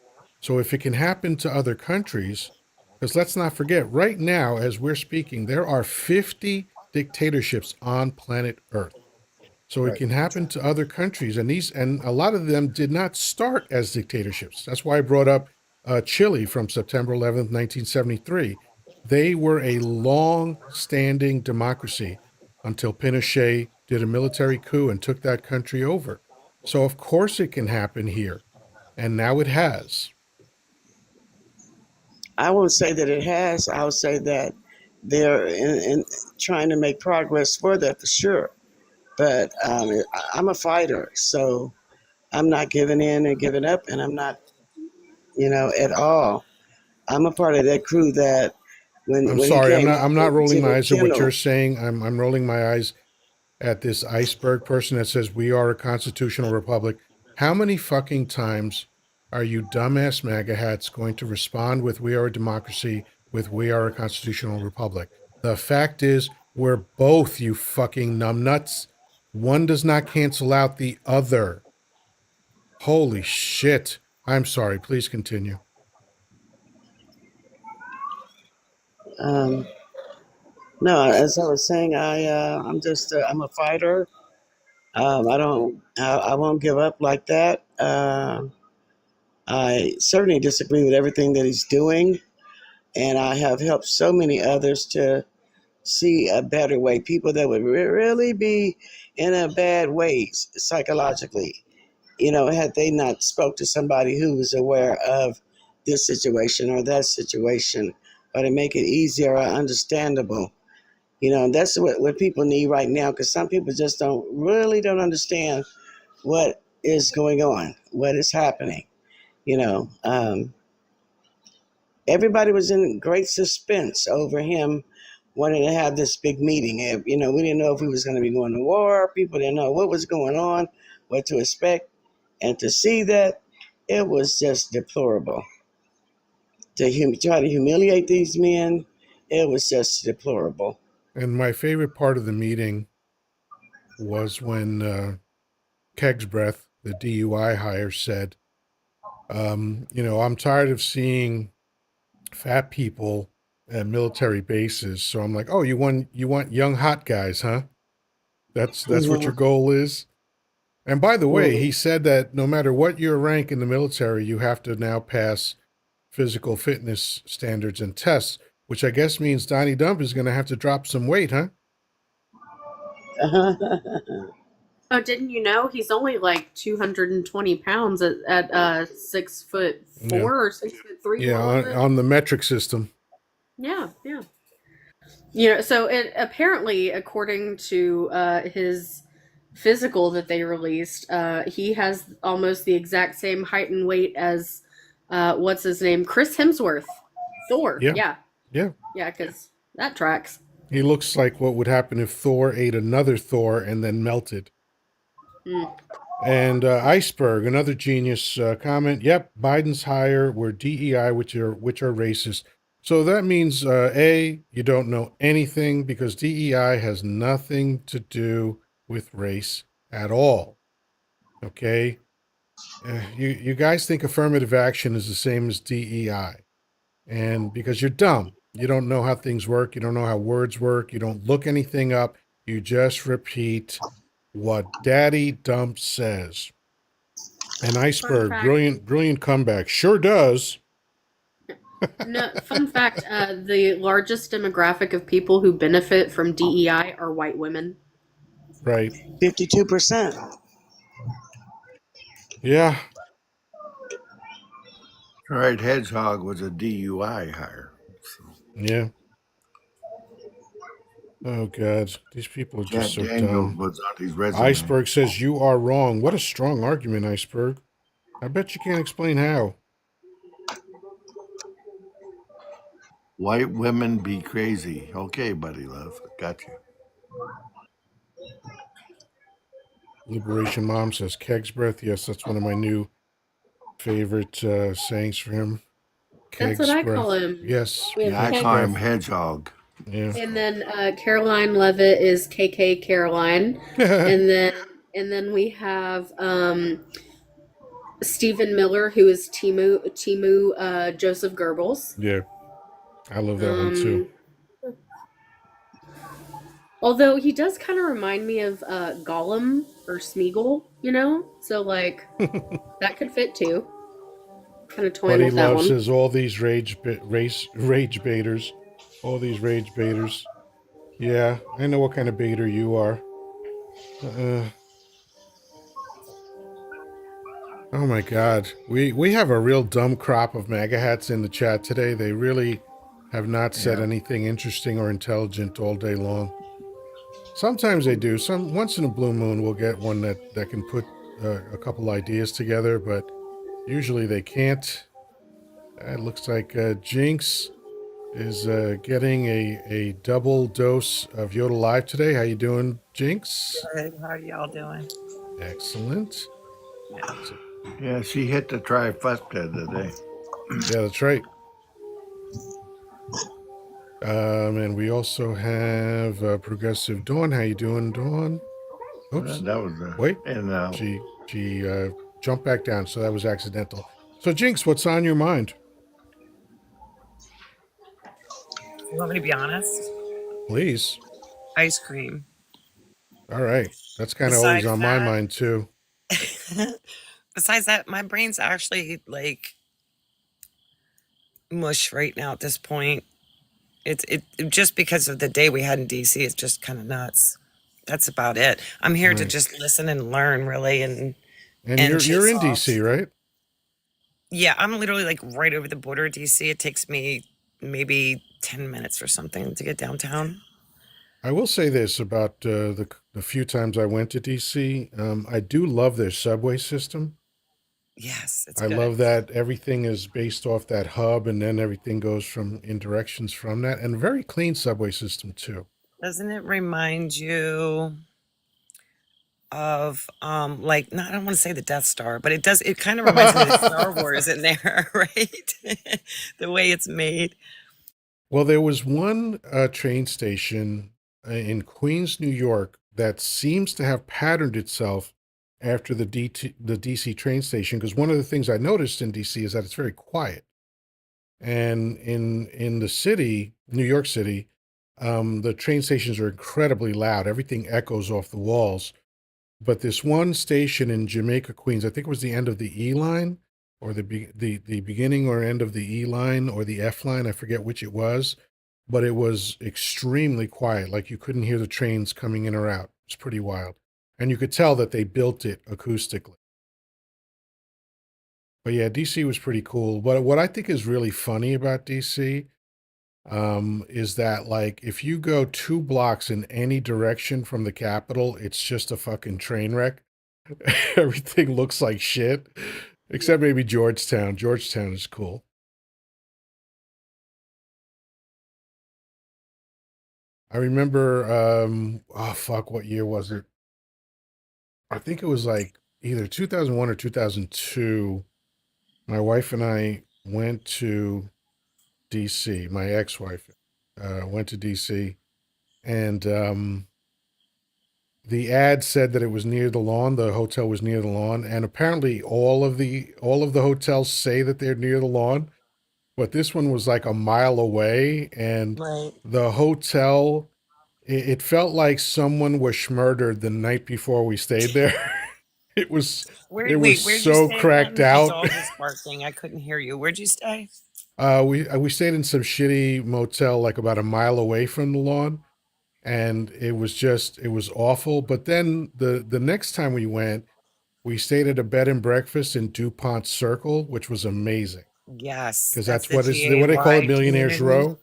So if it can happen to other countries, because let's not forget, right now, as we're speaking, there are 50 dictatorships on planet Earth. So it Right. can happen to other countries, and a lot of them did not start as dictatorships. That's why I brought up Chile from September 11th, 1973. They were a long-standing democracy until Pinochet did a military coup and took that country over. So of course it can happen here, and now it has. I won't say that it has. I'll say that they're in trying to make progress for that for sure. But I'm a fighter, so I'm not giving in and giving up, and I'm not, at all. I'm a part of that crew that I'm when he sorry, I'm came not. out I'm not to rolling my the eyes at what you're kennel. saying. I'm rolling my eyes at this iceberg person that says we are a constitutional republic. How many fucking times are you dumbass MAGA hats going to respond with we are a democracy, with we are a constitutional republic? The fact is, we're both, you fucking numbnuts. One does not cancel out the other. Holy shit. I'm sorry. Please continue. Um, no, as I was saying, I'm a fighter. I won't give up like that. I certainly disagree with everything that he's doing, and I have helped so many others to see a better way. People that would really be in a bad way psychologically, had they not spoke to somebody who was aware of this situation or that situation, or to make it easier or understandable. That's what people need right now, because some people just don't understand what is going on, what is happening. You know, um, Everybody was in great suspense over him wanting to have this big meeting. And, we didn't know if we was going to be going to war. People didn't know what was going on, what to expect, and to see that, it was just deplorable. to try to humiliate these men, it was just deplorable. And my favorite part of the meeting was when Keg's Breath, the DUI hire, said, I'm tired of seeing fat people at military bases. So I'm like, oh, you want young hot guys, huh? That's what your goal is. And by the way, he said that no matter what your rank in the military, you have to now pass physical fitness standards and tests, which I guess means Donnie Dump is going to have to drop some weight, huh? Oh, didn't you know he's only like 220 pounds at 6'4" Yeah. or 6'3"? Yeah, on the metric system. Yeah. So it apparently, according to his physical that they released, he has almost the exact same height and weight as what's his name, Chris Hemsworth, Thor. Yeah. Because that tracks. He looks like what would happen if Thor ate another Thor and then melted. And Iceberg, another genius comment. Yep, Biden's hire were DEI, which are racist. So that means A, you don't know anything because DEI has nothing to do with race at all. Okay, you guys think affirmative action is the same as DEI, and because you're dumb, you don't know how things work. You don't know how words work. You don't look anything up. You just repeat what Daddy Dump says. And Iceberg, brilliant comeback. Sure does. No, fun fact, the largest demographic of people who benefit from DEI are white women. Right. 52%. Yeah. All right, Hedgehog was a DUI hire. So. Yeah. Oh, God. These people are just so Daniels dumb. was on his resume. Iceberg says you are wrong. What a strong argument, Iceberg. I bet you can't explain how. White women be crazy. Okay, buddy love. Got you. Liberation Mom says Keg's Breath. Yes, that's one of my new favorite sayings for him. That's what I call him. Yes. Yeah, I call him Hedgehog. Yeah. And then Caroline Levitt is KK Caroline. and then we have Stephen Miller, who is Timu Joseph Goebbels. Yeah. I love that one too. Although he does kind of remind me of Gollum or Smeagol, So like that could fit too. Kind of toying with that one. Buddy Love says all these rage baiters. All these rage baiters. Yeah, I know what kind of baiter you are. Oh my God. We have a real dumb crop of MAGA hats in the chat today. They really have not said anything interesting or intelligent all day long. Sometimes they do. Once in a blue moon, we'll get one that can put a couple ideas together, but usually they can't. It looks like Jinx is getting a double dose of Yoddah Live today. How you doing, Jinx? Good. How are y'all doing? Excellent. Yeah, she hit the trifecta today. Yeah, that's right. And we also have Progressive Dawn. How you doing, Dawn? Oops. That was wait. And she jumped back down, so that was accidental. So Jinx, what's on your mind? You want me to be honest? Please. Ice cream. All right. That's kind of always on my mind too. Besides that, my brain's actually like mush right now at this point. It just because of the day we had in DC, it's just kind of nuts. That's about it. I'm here to just listen and learn, really, and you're in DC, right? Yeah, I'm literally like right over the border of DC. It takes me maybe 10 minutes or something to get downtown. I will say this about the few times I went to DC. I do love their subway system. Yes, it's I good. love that everything is based off that hub, and then everything goes in directions from that, and very clean subway system too. Doesn't it remind you of like, no, I don't want to say the Death Star, but it kind of reminds me of Star Wars in there, right? The way it's made. Well, there was one train station in Queens, New York, that seems to have patterned itself after the DC train station. Because one of the things I noticed in DC is that it's very quiet, and in the city, New York City, the train stations are incredibly loud. Everything echoes off the walls. But this one station in Jamaica, Queens, I think it was the end of the E line, or the beginning or end of the E line or the F line. I forget which it was, but it was extremely quiet. Like you couldn't hear the trains coming in or out. It's pretty wild, and you could tell that they built it acoustically. But yeah, DC was pretty cool. But what I think is really funny about DC is that, like, if you go 2 blocks in any direction from the Capitol, it's just a fucking train wreck. Everything looks like shit, except maybe Georgetown. Georgetown is cool. I remember, oh fuck, what year was it? I think it was like either 2001 or 2002. My wife and I went to DC. My ex-wife went to DC, and the ad said that it was near the lawn. The hotel was near the lawn, and apparently all of the hotels say that they're near the lawn, but this one was like a mile away, and Right. the hotel, it felt like someone was murdered the night before we stayed there. it was it was Where'd you so stay cracked again? My out. dog was barking. I couldn't hear you. Where'd you stay? We stayed in some shitty motel like about a mile away from the lawn, and it was awful. But then the next time we went, we stayed at a bed and breakfast in DuPont Circle, which was amazing Yes, because that's that's the what they call it, GAY Millionaires community. Row.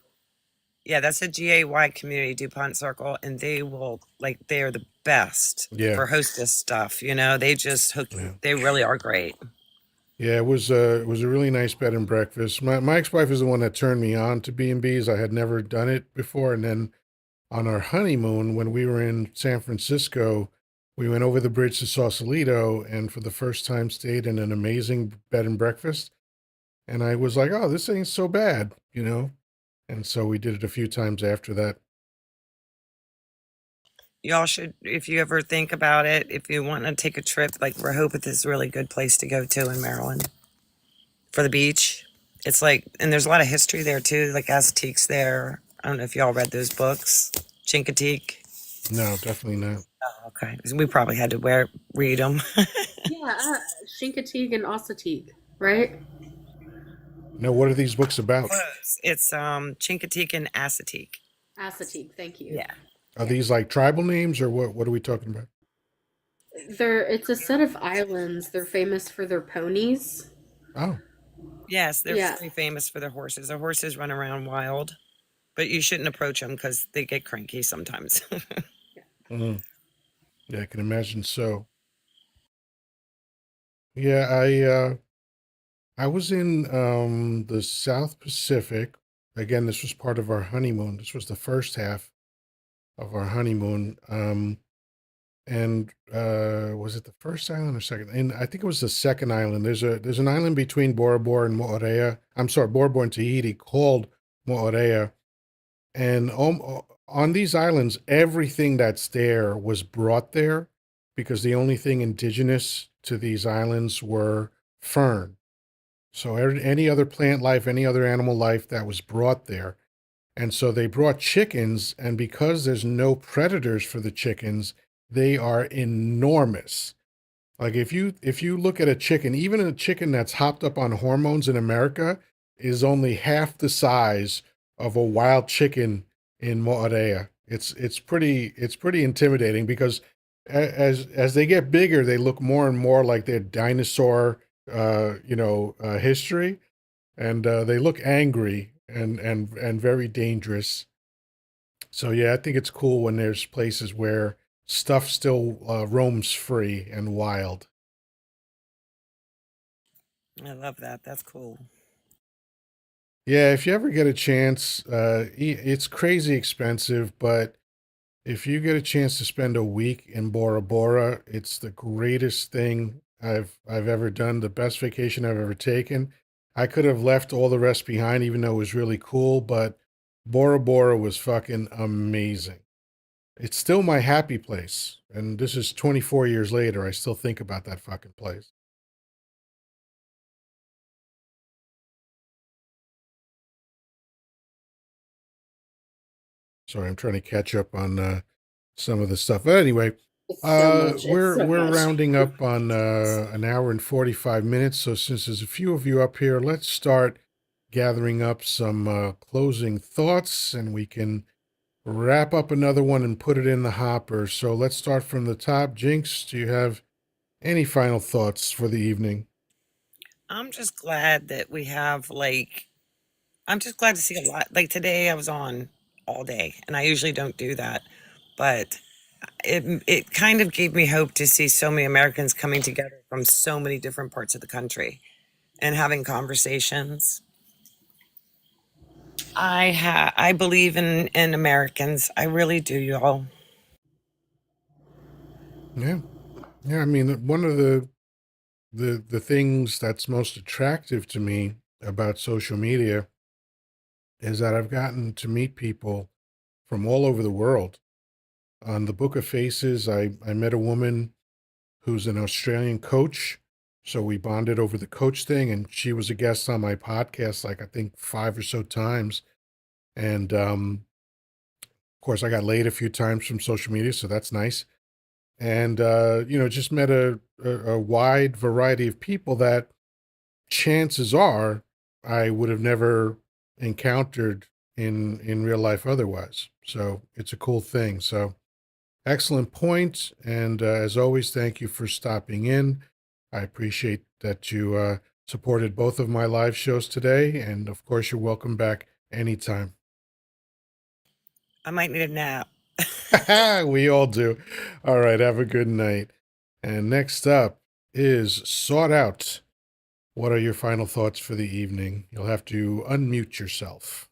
Yeah, that's a GAY community, DuPont Circle, and they will like they are the best Yeah, for hostess stuff. You know, they just hook. yeah, They really are great. yeah. It was a really nice bed and breakfast. My ex-wife is the one that turned me on to B&Bs. I had never done it before, and then on our honeymoon when we were in San Francisco, we went over the bridge to Sausalito, and for the first time stayed in an amazing bed and breakfast. And I was like, "Oh, this ain't so bad." And so we did it a few times after that. Y'all should, if you ever think about it, if you want to take a trip, like Rehoboth is a really good place to go to in Maryland for the beach. It's like, and there's a lot of history there too, like Aztecs there. I don't know if y'all read those books, Chincoteague. No, definitely not. Oh, okay, we probably had to read them. Yeah, Chincoteague and Ossateague, right? No, what are these books about? Close. It's Chincoteague and Assateague. Assateague, thank you. Yeah. Are these like tribal names or what? What are we talking about? It's a set of islands. They're famous for their ponies. Oh, Yes, they're Yeah. very famous for their horses. Their horses run around wild, but you shouldn't approach them because they get cranky sometimes. mm, yeah, I can imagine so. Yeah, I was in the South Pacific. Again, this was part of our honeymoon. This was the first half of our honeymoon. And was it the first island or second? And I think it was the second island. There's an island between Bora Bora and Moorea. I'm sorry, Bora Bora and Tahiti called Moorea. And on these islands, everything that's there was brought there because the only thing indigenous to these islands were fern. So any other plant life, any other animal life that was brought there. And so they brought chickens, and because there's no predators for the chickens, they are enormous. Like if you look at a chicken, even a chicken that's hopped up on hormones in America is only half the size of a wild chicken in Moorea. It's pretty intimidating because as they get bigger, they look more and more like their dinosaur history, and they look angry and very dangerous. So yeah, I think it's cool when there's places where stuff still roams free and wild. I love that. That's cool. Yeah, if you ever get a chance, it's crazy expensive, but if you get a chance to spend a week in Bora Bora, it's the greatest thing I've ever done, the best vacation I've ever taken. I could have left all the rest behind, even though it was really cool, but Bora Bora was fucking amazing. It's still my happy place, and this is 24 years later. I still think about that fucking place. Sorry, I'm trying to catch up on some of the stuff. But anyway, It's so much. It's so we're much. rounding up on an hour and 45 minutes. So since there's a few of you up here, let's start gathering up some closing thoughts, and we can wrap up another one and put it in the hopper. So let's start from the top. Jinx, do you have any final thoughts for the evening? I'm just glad that we have I'm just glad to see a lot. Like today, I was on all day, and I usually don't do that, but it kind of gave me hope to see so many Americans coming together from so many different parts of the country and having conversations. I believe in Americans. I really do, y'all. Yeah. Yeah, I mean, one of the things that's most attractive to me about social media is that I've gotten to meet people from all over the world. On the Book of Faces, I met a woman who's an Australian coach. So we bonded over the coach thing, and she was a guest on my podcast, like I think 5 or so times. And of course, I got laid a few times from social media, so that's nice. And just met a wide variety of people that chances are I would have never encountered in real life otherwise. So it's a cool thing. So excellent point. And as always, thank you for stopping in. I appreciate that you supported both of my live shows today. And of course, you're welcome back anytime. I might need a nap. We all do. All right. Have a good night. And next up is Sought Out. What are your final thoughts for the evening? You'll have to unmute yourself.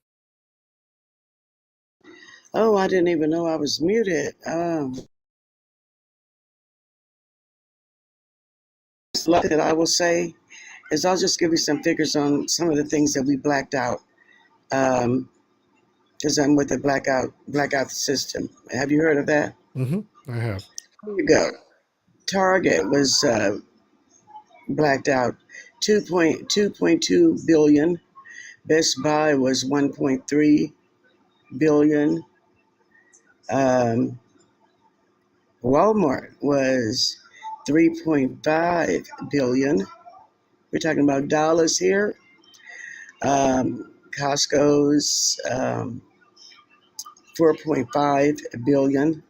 Oh, I didn't even know I was muted. That I will say is I'll just give you some figures on some of the things that we blacked out. Because I'm with the blackout system. Have you heard of that? I have. Here you go. Target was blacked out 2.2 billion. Best Buy was 1.3 billion. Walmart was 3.5 billion. We're talking about dollars here. Costco's 4.5 billion.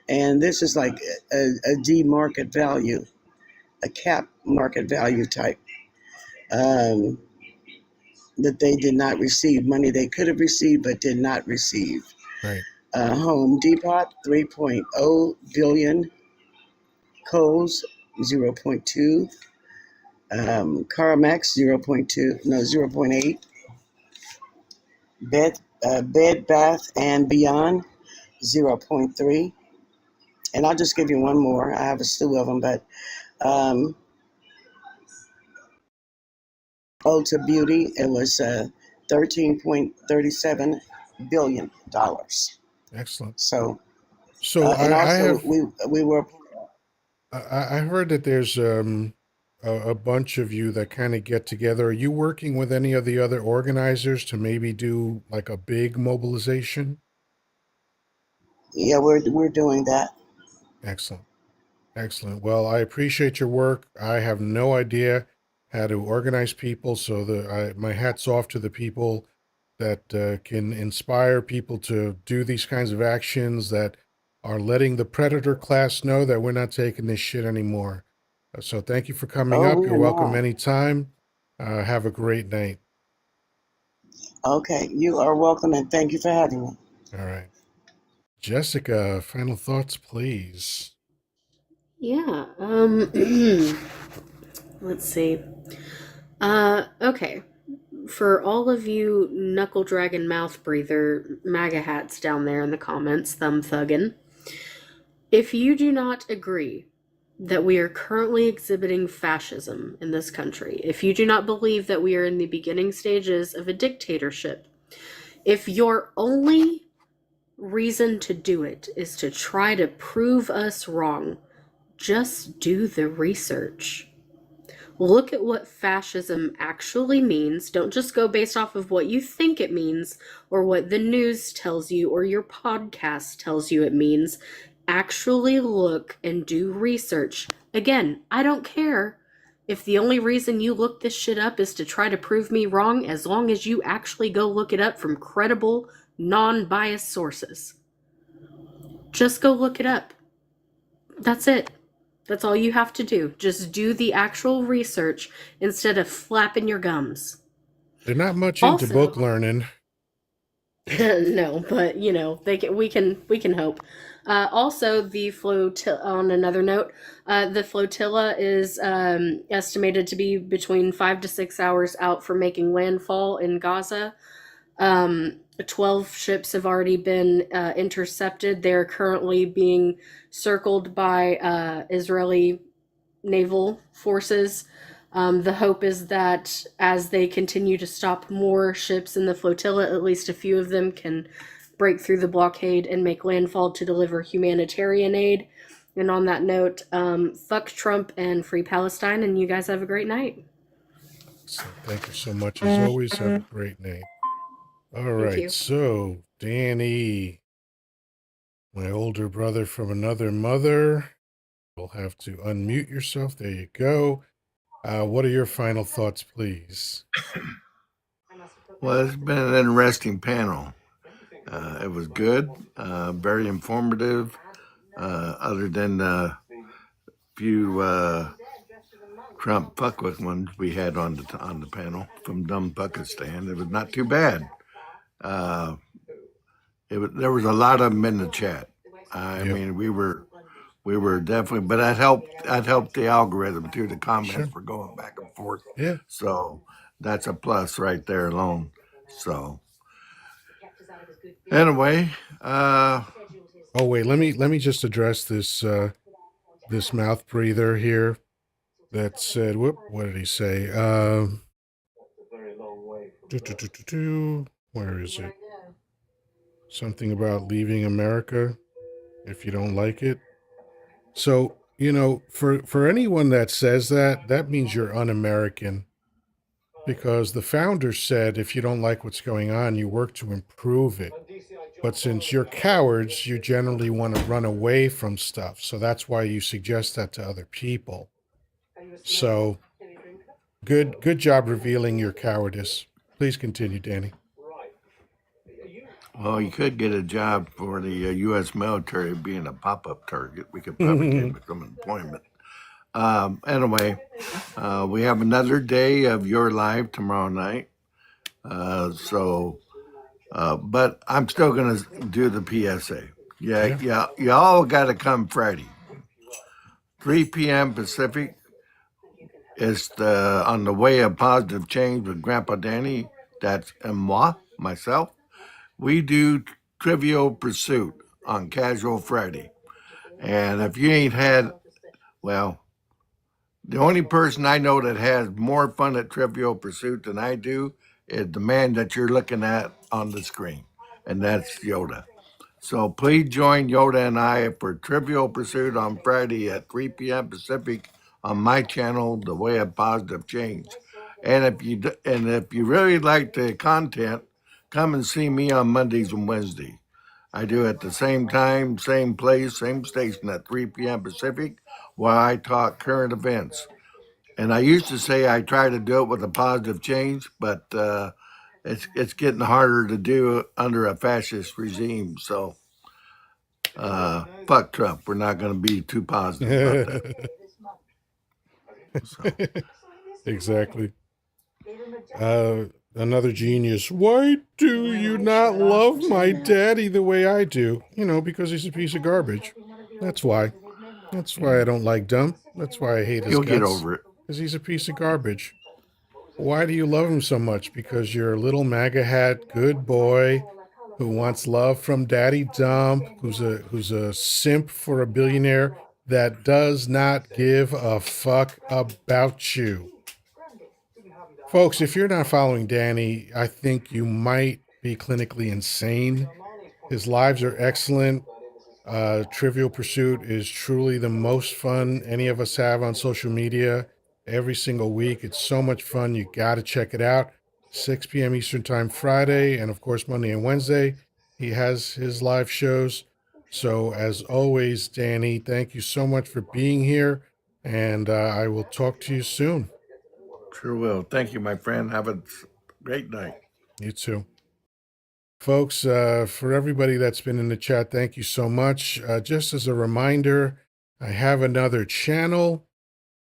And this is like a D market value, a cap market value type. That they did not receive money they could have received but did not receive. Right. Home Depot 3.0 billion, Kohl's 0.2, CarMax 0.8, Bed Bath and Beyond 0.3, and I'll just give you one more. I have a slew of them, but Ulta Beauty, it was $13.37 billion. Excellent. So, So and I also have we were. I heard that there's a bunch of you that kind of get together. Are you working with any of the other organizers to maybe do like a big mobilization? Yeah, we're doing that. Excellent. Excellent. Well, I appreciate your work. I have no idea how to organize people, so my hat's off to the people that can inspire people to do these kinds of actions, that are letting the predator class know that we're not taking this shit anymore. So thank you for coming Oh, up. we You're are welcome not. anytime. Have a great night. Okay, you are welcome, and thank you for having me. All right. Jessica, final thoughts, please. Yeah. Let's see. Okay. for all of you knuckle dragon mouth breather MAGA hats down there in the comments, thumb thuggin', if you do not agree that we are currently exhibiting fascism in this country, if you do not believe that we are in the beginning stages of a dictatorship, if your only reason to do it is to try to prove us wrong, just do the research. Look at what fascism actually means. Don't just go based off of what you think it means or what the news tells you or your podcast tells you it means. Actually look and do research. Again, I don't care if the only reason you look this shit up is to try to prove me wrong, as long as you actually go look it up from credible, non-biased sources. Just go look it up. That's it. That's all you have to do. Just do the actual research instead of flapping your gums. They're not much into book learning. No, but you know, we can hope. Also, the flotilla. On another note, the flotilla is estimated to be between 5 to 6 hours out from making landfall in Gaza. 12 ships have already been intercepted. They're currently being circled by Israeli naval forces. The hope is that as they continue to stop more ships in the flotilla, at least a few of them can break through the blockade and make landfall to deliver humanitarian aid. And on that note, fuck Trump and free Palestine, and you guys have a great night. So thank you so much. As always, have a great night. All right, so Danny, my older brother from another mother, you'll have to unmute yourself. There you go. What are your final thoughts, please? Well, it's been an interesting panel. It was good, very informative, other than a few Trump fuckwit ones we had on the panel from Dumb Pakistan. It was not too bad. There was a lot of them in the chat. I mean, we were definitely, but that helped the algorithm too. The comments were going back and forth. Yeah. So that's a plus right there alone. So anyway, oh wait, let me just address this this mouth breather here that said, what did he say? Where is it? Something about leaving America if you don't like it. So, you know, for anyone that says that, that means you're un-American. Because the founder said if you don't like what's going on, you work to improve it. But since you're cowards, you generally want to run away from stuff. So that's why you suggest that to other people. So good job revealing your cowardice. Please continue, Danny. Well, you could get a job for the U.S. military being a pop-up target. We could probably get him some employment. Anyway, we have another day of your live tomorrow night. But I'm still going to do the PSA. Yeah. Y'all got to come Friday. 3 p.m. Pacific is on the way of positive change with Grandpa Danny. That's myself. We do Trivial Pursuit on Casual Friday. And if you ain't had, well, the only person I know that has more fun at Trivial Pursuit than I do is the man that you're looking at on the screen, and that's Yoddah. So please join Yoddah and I for Trivial Pursuit on Friday at 3 p.m. Pacific on my channel, The Way of Positive Change. And if you really like the content, come and see me on Mondays and Wednesdays. I do at the same time, same place, same station at 3 p.m. Pacific, where I talk current events. And I used to say I try to do it with a positive change, but it's getting harder to do under a fascist regime. So fuck Trump. We're not going to be too positive about that. So. Exactly. Another genius. Why do you not love my daddy the way I do? You know, because he's a piece of garbage. That's why. That's why I don't like Dumb. That's why I hate his guts. You'll get over it. Because he's a piece of garbage. Why do you love him so much? Because you're a little MAGA hat good boy who wants love from Daddy Dump, who's a simp for a billionaire that does not give a fuck about you. Folks, if you're not following Danny, I think you might be clinically insane. His lives are excellent. Trivial Pursuit is truly the most fun any of us have on social media every single week. It's so much fun. You got to check it out. 6 p.m. Eastern Time Friday, and of course, Monday and Wednesday. He has his live shows. So, as always, Danny, thank you so much for being here, and I will talk to you soon. Sure will. Thank you, my friend. Have a great night. You too. Folks, for everybody that's been in the chat, thank you so much. Just as a reminder, I have another channel.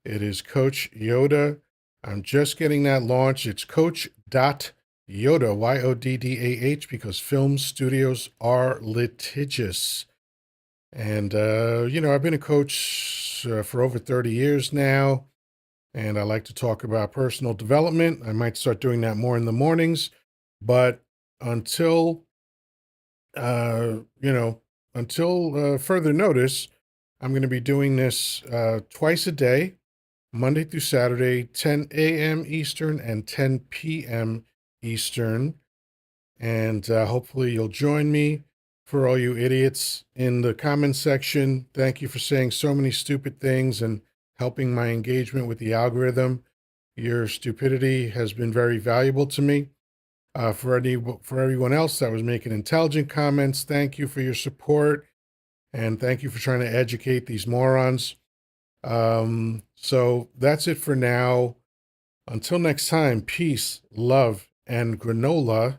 It is Coach Yoddah. I'm just getting that launched. It's Coach.Yoddah, Yoddah, because film studios are litigious. And, I've been a coach for over 30 years now, and I like to talk about personal development. I might start doing that more in the mornings, but until further notice, I'm going to be doing this twice a day, Monday through Saturday, 10 a.m. Eastern and 10 p.m. Eastern. And hopefully you'll join me. For all you idiots in the comments section, thank you for saying so many stupid things and helping my engagement with the algorithm. Your stupidity has been very valuable to me. For everyone else that was making intelligent comments, thank you for your support, and thank you for trying to educate these morons. So that's it for now. Until next time, peace, love, and granola.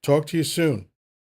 Talk to you soon.